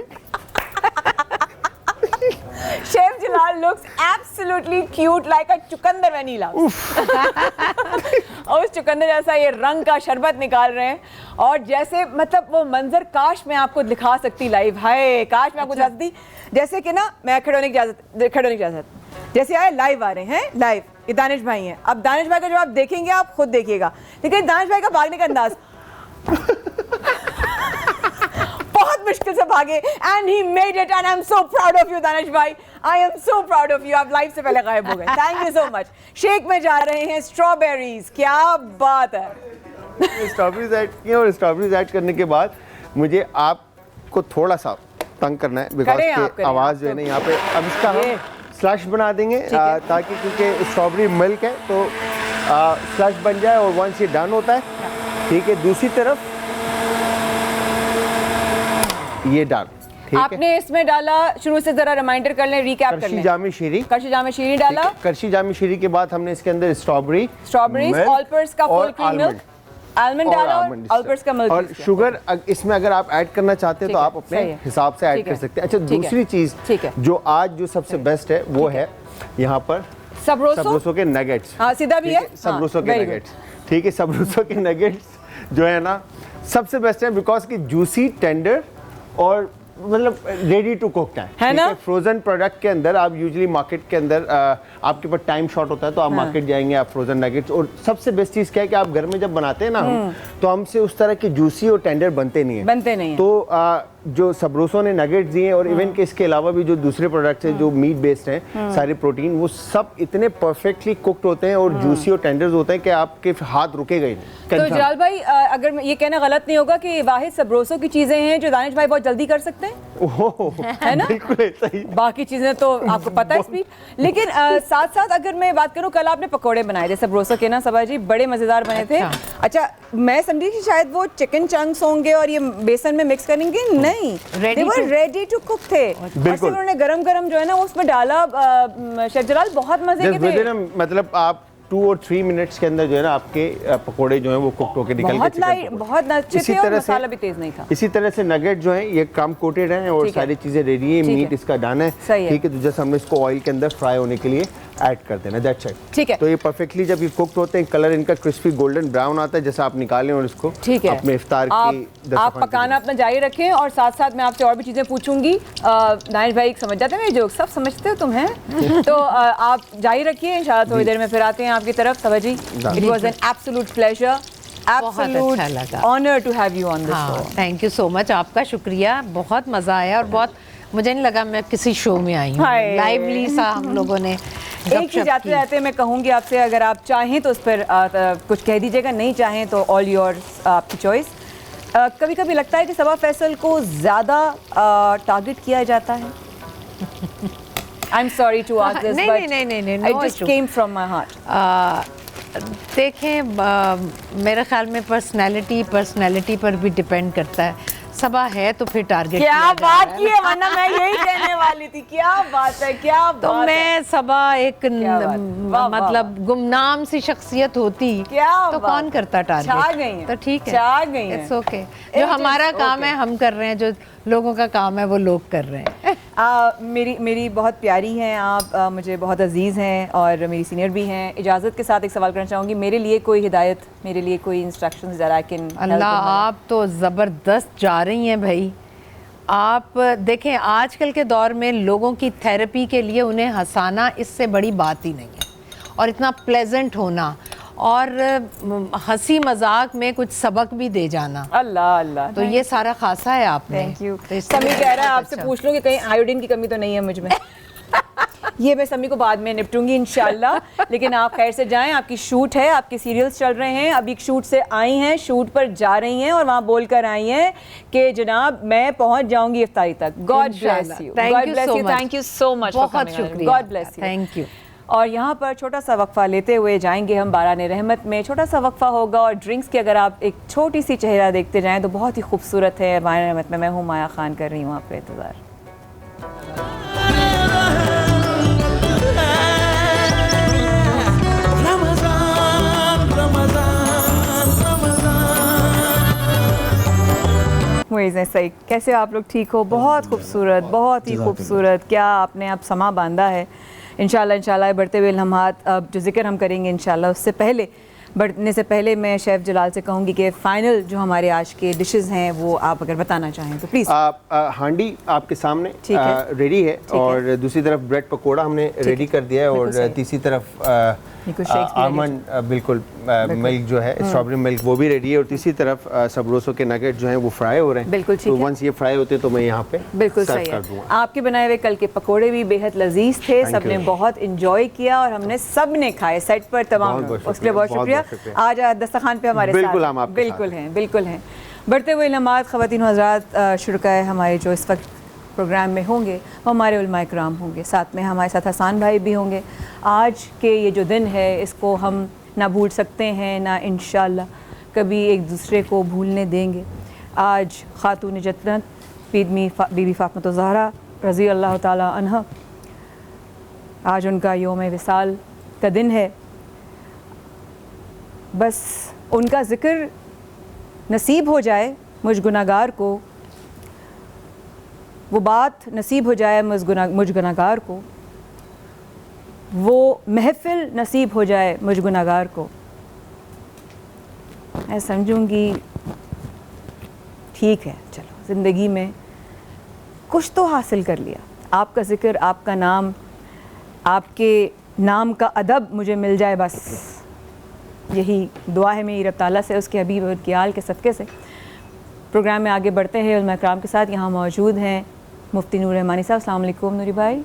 Chef Jalal looks absolutely cute like a चुकंदर वनीला। और उस चुकंदर जैसा ये रंग का शरबत निकाल रहे हैं। और जैसे मतलब वो मंजर काश मैं आपको दिखा सकती लाइव, हाय काश मैं आपको दिखा सकती। जैसे कि ना मैं खड़े होने की इजाजत जैसे आए लाइव आ रहे हैं, लाइव ये दानिश भाई हैं। अब दानिश भाई का जब आप देखेंगे आप खुद देखिएगा, लेकिन दानिश भाई का भागने का अंदाज बहुत मुश्किल से भागे and he made it and I am so proud of you Danish भाई, I am so proud of you. आप लाइव से पहले गायब हो गए, थैंक यू सो मच। शेक में जा रहे हैं स्ट्रॉबेरीज, क्या बात है। स्ट्रॉबेरीज ऐड किए और स्ट्रॉबेरीज ऐड करने के बाद मुझे आपको थोड़ा सा तंग करना है बिकॉज आवाज़ जो है ना यहाँ पे। अब इसका हम स्लश बना देंगे ताकि क्योंकि स्ट्रॉबेरी मिल्क है तो स्लश बन जाए और वंस ये डन होता है, ठीक है। दूसरी तरफ ये डन, ठीक है। आपने इसमें डाला, शुरू से जरा रिमाइंडर कर लें, रिकैप कर लें। करशी जामी शीरी डाला। करशी जामी शीरी के बाद हमने इसके अंदर स्ट्रॉबेरीज, ऑलपर्स का फुल क्रीम मिल्क, आलमंड डाला और ऑलपर्स का मिल्क और शुगर इसमें अगर आप ऐड करना चाहते हैं तो आप अपने हिसाब से ऐड कर सकते हैं। अच्छा, दूसरी चीज जो आज जो सबसे बेस्ट है वो है यहाँ पर सबरूसो के नगेट्स। हाँ, सीधा भी है सबरूसो के नगेट्स, ठीक है। सबरूसो के नगेट्स जो है ना सबसे बेस्ट है बिकॉज की जूसी, टेंडर और मतलब रेडी टू कुक है ना। फ्रोजन प्रोडक्ट के अंदर आप यूजुअली मार्केट के अंदर आपके पास टाइम शॉर्ट होता है तो आप मार्केट जाएंगे, आप फ्रोजन नगेट्स। और सबसे बेस्ट चीज़ क्या है कि आप घर में जब बनाते हैं ना हम तो हमसे उस तरह के जूसी और टेंडर बनते नहीं है। तो जो सबरूसो ने नगेट्स दिए और इवन के इसके अलावा भी जो दूसरे प्रोडक्ट्स हैं जो मीट बेस्ड हैं सारे प्रोटीन, वो सब इतने परफेक्टली कुक्ड होते हैं और जूसी और टेंडर्स होते हैं कि आपके हाथ रुकेगा ही नहीं। तो जलाल भाई अगर ये कहना गलत नहीं होगा कि वाहिद सबरूसो की चीजें हैं जो दानिश भाई बहुत जल्दी कर सकते हैं, है ना? बिल्कुल सही। बाकी चीजें तो आपको पता है स्पीड। लेकिन साथ साथ अगर मैं बात करूं, कल आपने पकौड़े बनाए थे सबरूसो के ना सबा जी, बड़े मजेदार बने थे। अच्छा, मैं समझी कि शायद वो चिकन चंक्स होंगे और ये बेसन में मिक्स करेंगे, नहीं, रेडी टू कुक थे। उन्होंने गरम गरम जो है ना उसमें डाला। शेफ जलाल बहुत मजे के थे। मतलब आप 2 और 3 मिनट्स के अंदर जो है ना आपके पकोड़े जो हैं वो कुक होके निकल के बहुत अच्छे थे और मसाला भी तेज नहीं था। इसी तरह से नगेट जो है ये कम कोटेड हैं और सारी चीजें रेडी है, मीट इसका डन है, ठीक है। तो जैसे हमने इसको ऑयल के अंदर फ्राई होने के लिए ऐड कर देना, दैट्स इट, ठीक है। तो ये परफेक्टली जब ये कुक्ड होते हैं कलर इनका क्रिस्पी गोल्डन ब्राउन आता है, जैसा आप निकालें और इसको अपने इफ्तार की आप पकाना अपना जारी रखें। और साथ साथ मैं आपसे और भी चीजें पूछूंगी। दानिश भाई समझ जाते हैं जो सब समझते हो तुम हैं तो आप जारी रखिए, इंशाल्लाह थोड़ी देर में फिर आते हैं आपकी तरफ। Saba ji, it was an absolute pleasure, absolute honour to have you on this show. Thank you so much, आपका शुक्रिया, बहुत मजा आया और बहुत मुझे नहीं लगा मैं किसी शो में आई हूँ, लाइवली सा हम लोगों ने। एक ही जाते जाते मैं कहूँगी आपसे, अगर आप चाहें तो उस पर कुछ कह दीजिएगा, नहीं चाहें तो ऑल योर, आपकी चॉइस। कभी कभी लगता है कि सबा फैसल को ज़्यादा टारगेट किया जाता है। I am sorry to ask this, but it just came from my heart. देखें, मेरे ख्याल में पर्सनैलिटी पर भी डिपेंड करता है। सबा है तो फिर टारगेट क्या बात की है, वरना मैं यही कहने वाली थी। क्या बात है, क्या बात तो मैं सबा एक मतलब गुमनाम सी शख्सियत होती तो कौन करता टारगेट। छा गई हैं, तो ठीक है, छा गई हैं। It's okay. जो हमारा काम है हम कर रहे हैं, जो लोगों का काम है वो लोग कर रहे हैं। मेरी बहुत प्यारी हैं आप, मुझे बहुत अजीज़ हैं और मेरी सीनियर भी हैं। इजाज़त के साथ एक सवाल करना चाहूँगी, मेरे लिए कोई हिदायत, मेरे लिए कोई इंस्ट्रक्शंस दैट आई कैन। अल्लाह, आप तो ज़बरदस्त जा रही हैं भाई। आप देखें, आजकल के दौर में लोगों की थेरेपी के लिए उन्हें हंसाना इससे बड़ी बात ही नहीं है, और इतना प्लेजेंट होना और हंसी मजाक में कुछ सबक भी दे जाना, अल्लाह अल्लाह, तो ये सारा खासा है आपने। Thank you. समी कह रहा है आपसे पूछ लूँ कि कहीं आयोडीन की कमी तो नहीं है मुझ में। ये मैं समी को बाद में निपटूंगी इंशाल्लाह। लेकिन आप खैर से जाएं, आपकी शूट है, आपके सीरियल्स चल रहे हैं, अभी शूट से आई हैं, शूट पर जा रही हैं और वहाँ बोल कर आई हैं कि जनाब मैं पहुँच जाऊंगी इफ्तारी तक। God bless you, God bless you, thank you so much, बहुत शुक्रिया, God bless you, thank you. और यहाँ पर छोटा सा वक्फा लेते हुए जाएंगे हम बाराने रहमत में। छोटा सा वक्फा होगा और ड्रिंक्स की अगर आप एक छोटी सी चेहरा देखते जाएं तो बहुत ही खूबसूरत है। बाराने रहमत में मैं हूँ माया खान, कर रही हूँ आपका इंतज़ार। सही, कैसे आप लोग? ठीक हो? बहुत खूबसूरत, बहुत ही खूबसूरत। क्या आपने अब समा बांधा है। इंशाल्लाह बढ़ते हुए लम्हात, अब जो जिक्र हम करेंगे इंशाल्लाह, उससे पहले बढ़ने से पहले मैं शेफ़ जलाल से कहूँगी कि फ़ाइनल जो हमारे आज के डिशेस हैं वो आप अगर बताना चाहें तो प्लीज़। हांडी आपके सामने ठीक है। रेडी है और दूसरी तरफ ब्रेड पकोड़ा हमने रेडी कर दिया है और तीसरी तरफ आलमंड बिल्कुल मिल्क जो है स्ट्रॉबेरी मिल्क वो भी रेडी है और तीसरी तरफ सबरोसो के नगेट जो हैं वो फ्राई हो रहे हैं। बिल्कुल ठीक है। तो वंस ये फ्राई होते तो मैं यहाँ पे बिल्कुल सही है। आपके बनाए हुए कल के पकोड़े भी बेहद लजीज थे, सबने बहुत इंजॉय किया और हमने सब ने खाए सेट पर तमाम, उसके लिए बहुत शुक्रिया। आज दस्तरखान पे हमारे साथ बिल्कुल हैं। बढ़ते हुए नमाज ख़वातीन हज़रात शुरकाए हमारे जो इस वक्त प्रोग्राम में होंगे वो हमारे उलमा इकराम होंगे, साथ में हमारे साथ हसान भाई भी होंगे। आज के ये जो दिन है इसको हम ना भूल सकते हैं ना इंशाअल्लाह कभी एक दूसरे को भूलने देंगे। आज खातून जन्नत बीबी फातिमा ज़हरा रज़ी अल्लाह ताला अन्हा, आज उनका यौम विसाल का दिन है। बस उनका ज़िक्र नसीब हो जाए मुझ गुनाहगार को, वो बात नसीब हो जाए मुझ गुनाहगार को, वो महफ़िल नसीब हो जाए मुझ गुनाहगार को, मैं समझूंगी ठीक है, चलो ज़िंदगी में कुछ तो हासिल कर लिया। आपका ज़िक्र, आपका नाम, आपके नाम का अदब मुझे मिल जाए, बस यही दुआ है मेरी रब ताला से, उसके हबीब और के आल के सदक़े से। प्रोग्राम में आगे बढ़ते हैं उलमा इकराम के साथ। यहाँ मौजूद हैं मुफ्ती नूर रहमानी साहब। अस्सलाम वालेकुम नूरी भाई,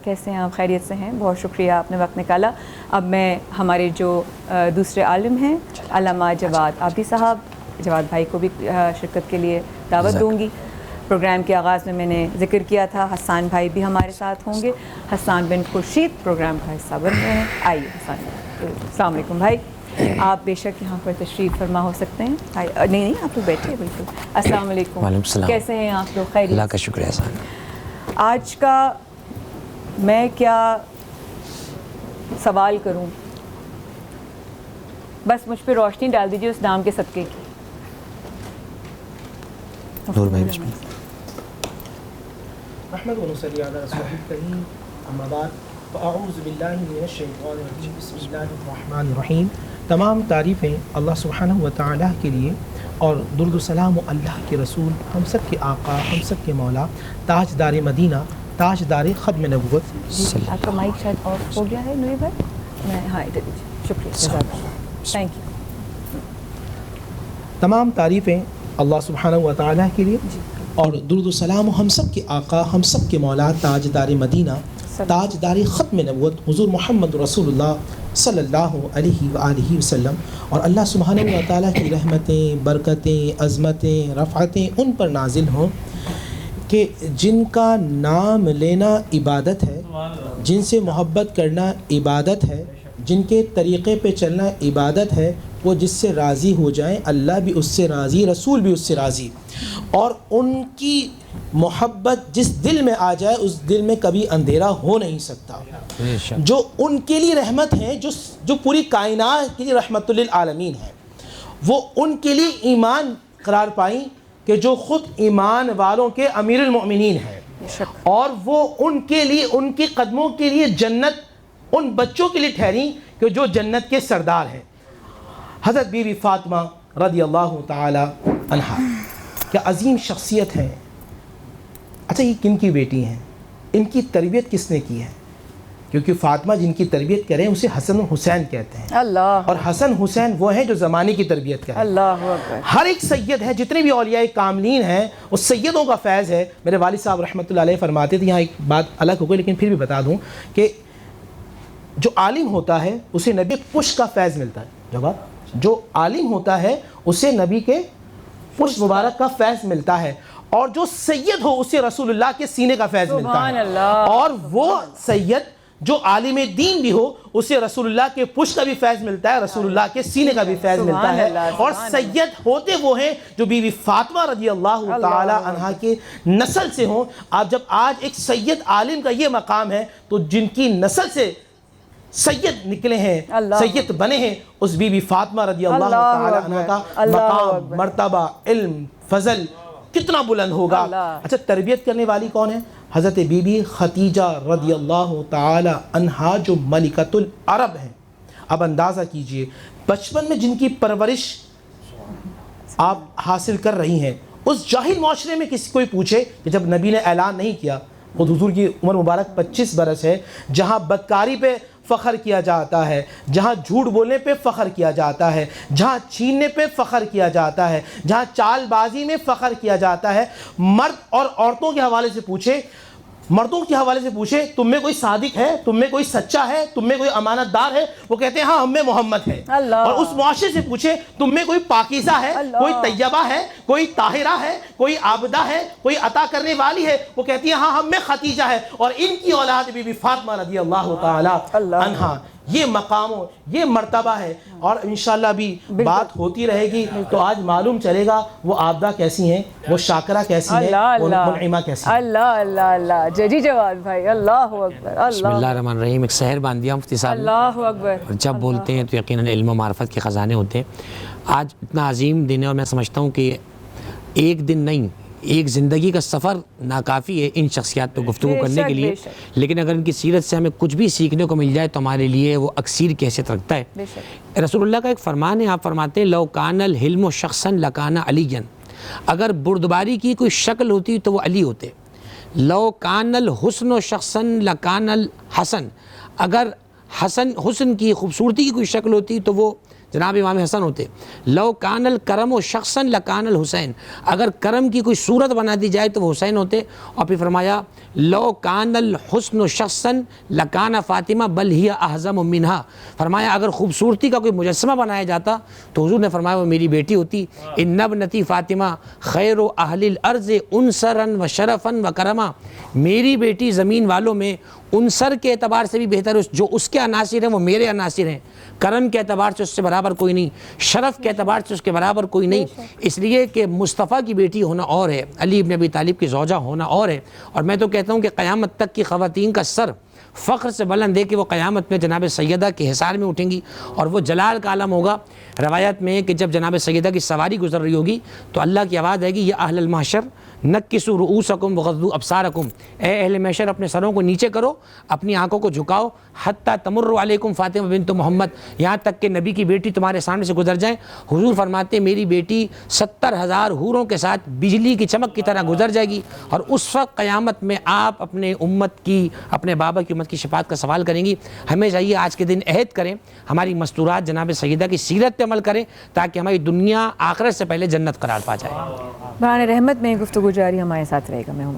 कैसे हैं आप? खैरियत से हैं? बहुत शुक्रिया आपने वक्त निकाला। अब मैं हमारे जो दूसरे आलिम हैं अल्लामा जवाद आबदी साहब, जवाद भाई को भी शिरकत के लिए दावत दूँगी। प्रोग्राम के आगाज़ में मैंने ज़िक्र किया था हसान भाई भी हमारे साथ होंगे। हसान बिन खुर्शीद प्रोग्राम का हिस्सा बन रहे हैं। आइए हसान, अस्सलाम वालेकुम भाई, आप बेशक यहाँ पर तशरीफ़ फरमा हो सकते हैं। नहीं आप तो बैठे बिल्कुल। अस्सलाम वालेकुम, कैसे हैं आप लोग? खैर, अल्लाह का शुक्र है। आज का मैं क्या सवाल करूं, बस मुझ पे रोशनी डाल दीजिए उस नाम के सदक़े की। नूर भाई बिस्मिल्लाह। अहमद व नसल्ली अला रसूलिल करीम, अम्मा बाद, फ़अऊज़ु बिल्लाहि मिनश शैतानिर रजीम, बिस्मिल्लाहिर रहमानिर रहीम। तमाम तारीफ़ें अल्लाह सुब्हानहु व तआला के लिए और दुरूद सलाम अल्लाह के रसूल, हम सब के आका, हम सब के मौला, ताजदार मदीना, ताजदार ख़त्म नबुव्वत। आपका माइक शायद ऑफ हो गया है नूरी भाई, मैं हाँ इधर दीजिए, शुक्रिया, थैंक यू। तमाम तारीफ़ें अल्लाह सुब्हानहु व तआला के लिए और दुरूद सलाम हम सब के आका, हम सब के मौला, ताजदार मदीना, ताजदार ख़त्म नबुव्वत हुज़ूर मोहम्मद रसूलुल्लाह सल्लल्लाहु अलैहि व आलिहि वसल्लम और अल्लाह सुब्हानहु व तआला की रहमतें, बरकतें, अज़मतें, रफ़अतें उन पर नाजिल हों कि जिनका नाम लेना इबादत है, जिनसे मोहब्बत करना इबादत है, जिनके तरीक़े पे चलना इबादत है, वो जिससे राज़ी हो जाएं अल्लाह भी उससे राज़ी, रसूल भी उससे राज़ी। और उनकी मोहब्बत जिस दिल में आ जाए उस दिल में कभी अंधेरा हो नहीं सकता। जो उनके लिए रहमत है, जो पूरी कायनात के लिए रहमतुल लिल आलमीन है, वो उनके लिए ईमान करार पाई कि जो ख़ुद ईमान वालों के अमीरुल मोमिनीन है और वो उनके लिए, उनके कदमों के लिए जन्नत उन बच्चों के लिए ठहरी कि जो जन्नत के सरदार हैं। हज़रत बीबी फातिमा रज़ी अल्लाह ताला अन्हा क्या अजीम शख्सियत है। अच्छा, ये किन की बेटी हैं? इनकी तरबियत किसने की है? क्योंकि फातिमा जिनकी तरबियत करें उसे हसन हुसैन कहते हैं। अल्लाह। और हसन हुसैन वो हैं जो ज़माने की तरबियत करें। अल्लाह अकबर। हर एक सैयद है, जितने भी औलिया कामलीन हैं उस सैयदों का फैज़ है। मेरे वालिद साहब रहमतुल्लाह अलैह फरमाते थे, यहाँ एक बात अलग हो गई लेकिन फिर भी बता दूँ कि जो आलिम होता है उसे नबी पुष्प का फैज़ मिलता है। जवाब, जो आलिम होता है उसे नबी के पुष्प मुबारक का फैज़ मिलता है और जो सैयद हो उसे रसूलुल्लाह के सीने का फैज़ मिलता है। और वो सैयद जो आलिम दीन भी हो उसे रसूलुल्लाह के पुष्प का भी फैज़ मिलता है, रसूलुल्लाह के सीने का भी फैज़ मिलता है। और सैयद होते वो हैं जो बीवी फातिमा रज़ी अल्लाह ताला अन्हा के नस्ल से हों। आप जब आज एक सैयद आलिम का ये मकाम है तो जिनकी नस्ल से सैयद निकले हैं, सैयद बने हैं, उस बीबी फातिमा रज़ी अल्लाह ताला अन्हा का मकाम, मर्तबा, इल्म, फजल कितना बुलंद होगा। अच्छा, तरबियत करने वाली कौन है? हज़रत बीबी खतीजा रज़ी अल्लाह ताला अन्हा जो मलिकतुल अरब हैं अब अंदाज़ा कीजिए बचपन में जिनकी परवरिश आप हासिल कर रही हैं, उस जाहिल माशरे में किसी कोई पूछे कि जब नबी ने ऐलान नहीं किया, खुद हुजूर की उम्र मुबारक 25 बरस है, जहाँ बदकारी पे फ़ख्र किया जाता है, जहाँ झूठ बोलने पे फ़ख्र किया जाता है, जहाँ छीनने पे फ़ख्र किया जाता है, जहाँ चालबाजी में फ़ख्र किया जाता है, मर्द और औरतों के हवाले से पूछे, मर्दों के हवाले से पूछे तुम में कोई सादिक है, तुम में कोई सच्चा है, तुम में कोई अमानतदार है, वो कहते हैं हाँ हम में मोहम्मद है। और उस मुआशरे से पूछे तुम में कोई पाकीज़ा है, कोई तैयबा है, कोई ताहिरा है, कोई आबदा है, कोई अता करने वाली है, वो कहती है हाँ हम में खतीजा है। और इनकी औलाद बीबी फातिमा रज़ी अल्लाह ताला अन्हा। ये मकामों, ये मर्तबा है। और इंशाल्लाह भी बात होती रहेगी तो आज मालूम चलेगा वो आबदा कैसी हैं, वो शाकरा कैसी हैं, वो मुनइमा कैसी हैं। अल्लाह अल्लाह अल्लाह। जी जवाद भाई, अल्लाह अकबर। बिस्मिल्लाहिर्रहमानिर्रहीम। एक शहर बांध दिया मुफ्ती साहब। अल्लाह अकबर। और जब बोलते हैं तो यकीनन इल्म व मार्फत के ख़जाने होते हैं। आज इतना अजीम दिन है और मैं समझता हूँ कि एक दिन नहीं, एक ज़िंदगी का सफ़र नाकाफ़ी है इन शख्सियात पर गुफ्तगू करने के लिए। लेकिन अगर इनकी सीरत से हमें कुछ भी सीखने को मिल जाए तो हमारे लिए वो अक्सीर की हैसियत रखता है। रसूलुल्लाह का एक फरमान है, आप फरमाते हैं लौ कानल हिल्म शख्सन लकाना अलीजन। अगर बुर्दबारी की कोई शक्ल होती तो वो अली होते। लौ कानल हुस्न शख्सन लकानल हसन। अगर हुस्न की खूबसूरती की कोई शक्ल होती तो वो जनाब इमाम हसन होते। लो कानल करम व शख्सन लकानल हुसैन। अगर करम की कोई सूरत बना दी जाए तो वो हुसैन होते। और फिर फरमाया लो कानल हुस्न शख्सन लकाना फ़ातिमा बल हिया अहज़म मिन्हा। फरमाया अगर खूबसूरती का कोई मुजस्समा बनाया जाता तो हुजूर ने फरमाया वो मेरी बेटी होती। इन्नबनती फ़ातिमा खैर अहलिल अर्ज़ उनसरन व शरफ़न व करमा। मेरी बेटी ज़मीन वालों में उनसर के एतबार से भी बेहतर है, जो उसके अनासिर हैं वो मेरे अनासिर हैं। करम के एतबार से उससे बराबर कोई नहीं, शरफ़ के एतबार से उसके बराबर कोई नहीं। इसलिए कि मुस्तफ़ा की बेटी होना और है, अली इब्न अबी तालिब की ज़ौजा होना और है। और मैं तो कहता हूँ कि क़यामत तक की ख़वातीन का सर फ़ख्र से बुलंद है कि वो क़यामत में जनाब सैयदा के हिसार में उठेंगी और वो जलाल का आलम होगा। रवायत में कि जब जनाब सैयदा की सवारी गुजर रही होगी तो अल्लाह की आवाज़ आएगी, या अहलल महशर नक्किसु रुऊसकुम वग़द्दू अब्सारकुम। ए अहले महशर अपने सरों को नीचे करो, अपनी आंखों को झुकाओ, हत्ता तमुर्रु अलैकुम फ़ातिमा बिन्त मोहम्मद, यहाँ तक कि नबी की बेटी तुम्हारे सामने से गुजर जाए। हुजूर फरमाते मेरी बेटी 70,000 हूरों के साथ बिजली की चमक की तरह गुजर जाएगी। और उस वक्त क़यामत में आप अपने उम्मत की, अपने बाबा की उम्मत की शफाअत का सवाल करेंगी। हमें चाहिए आज के दिन अहद करें, हमारी मस्तूरात जनाब सैयदा की सीरत पे अमल करें ताकि हमारी दुनिया आखिरत से पहले जन्नत करार पा जाए। बयान रहमत में गुफ्तगू जारी हमारे साथ रहेगा। मैं हूँ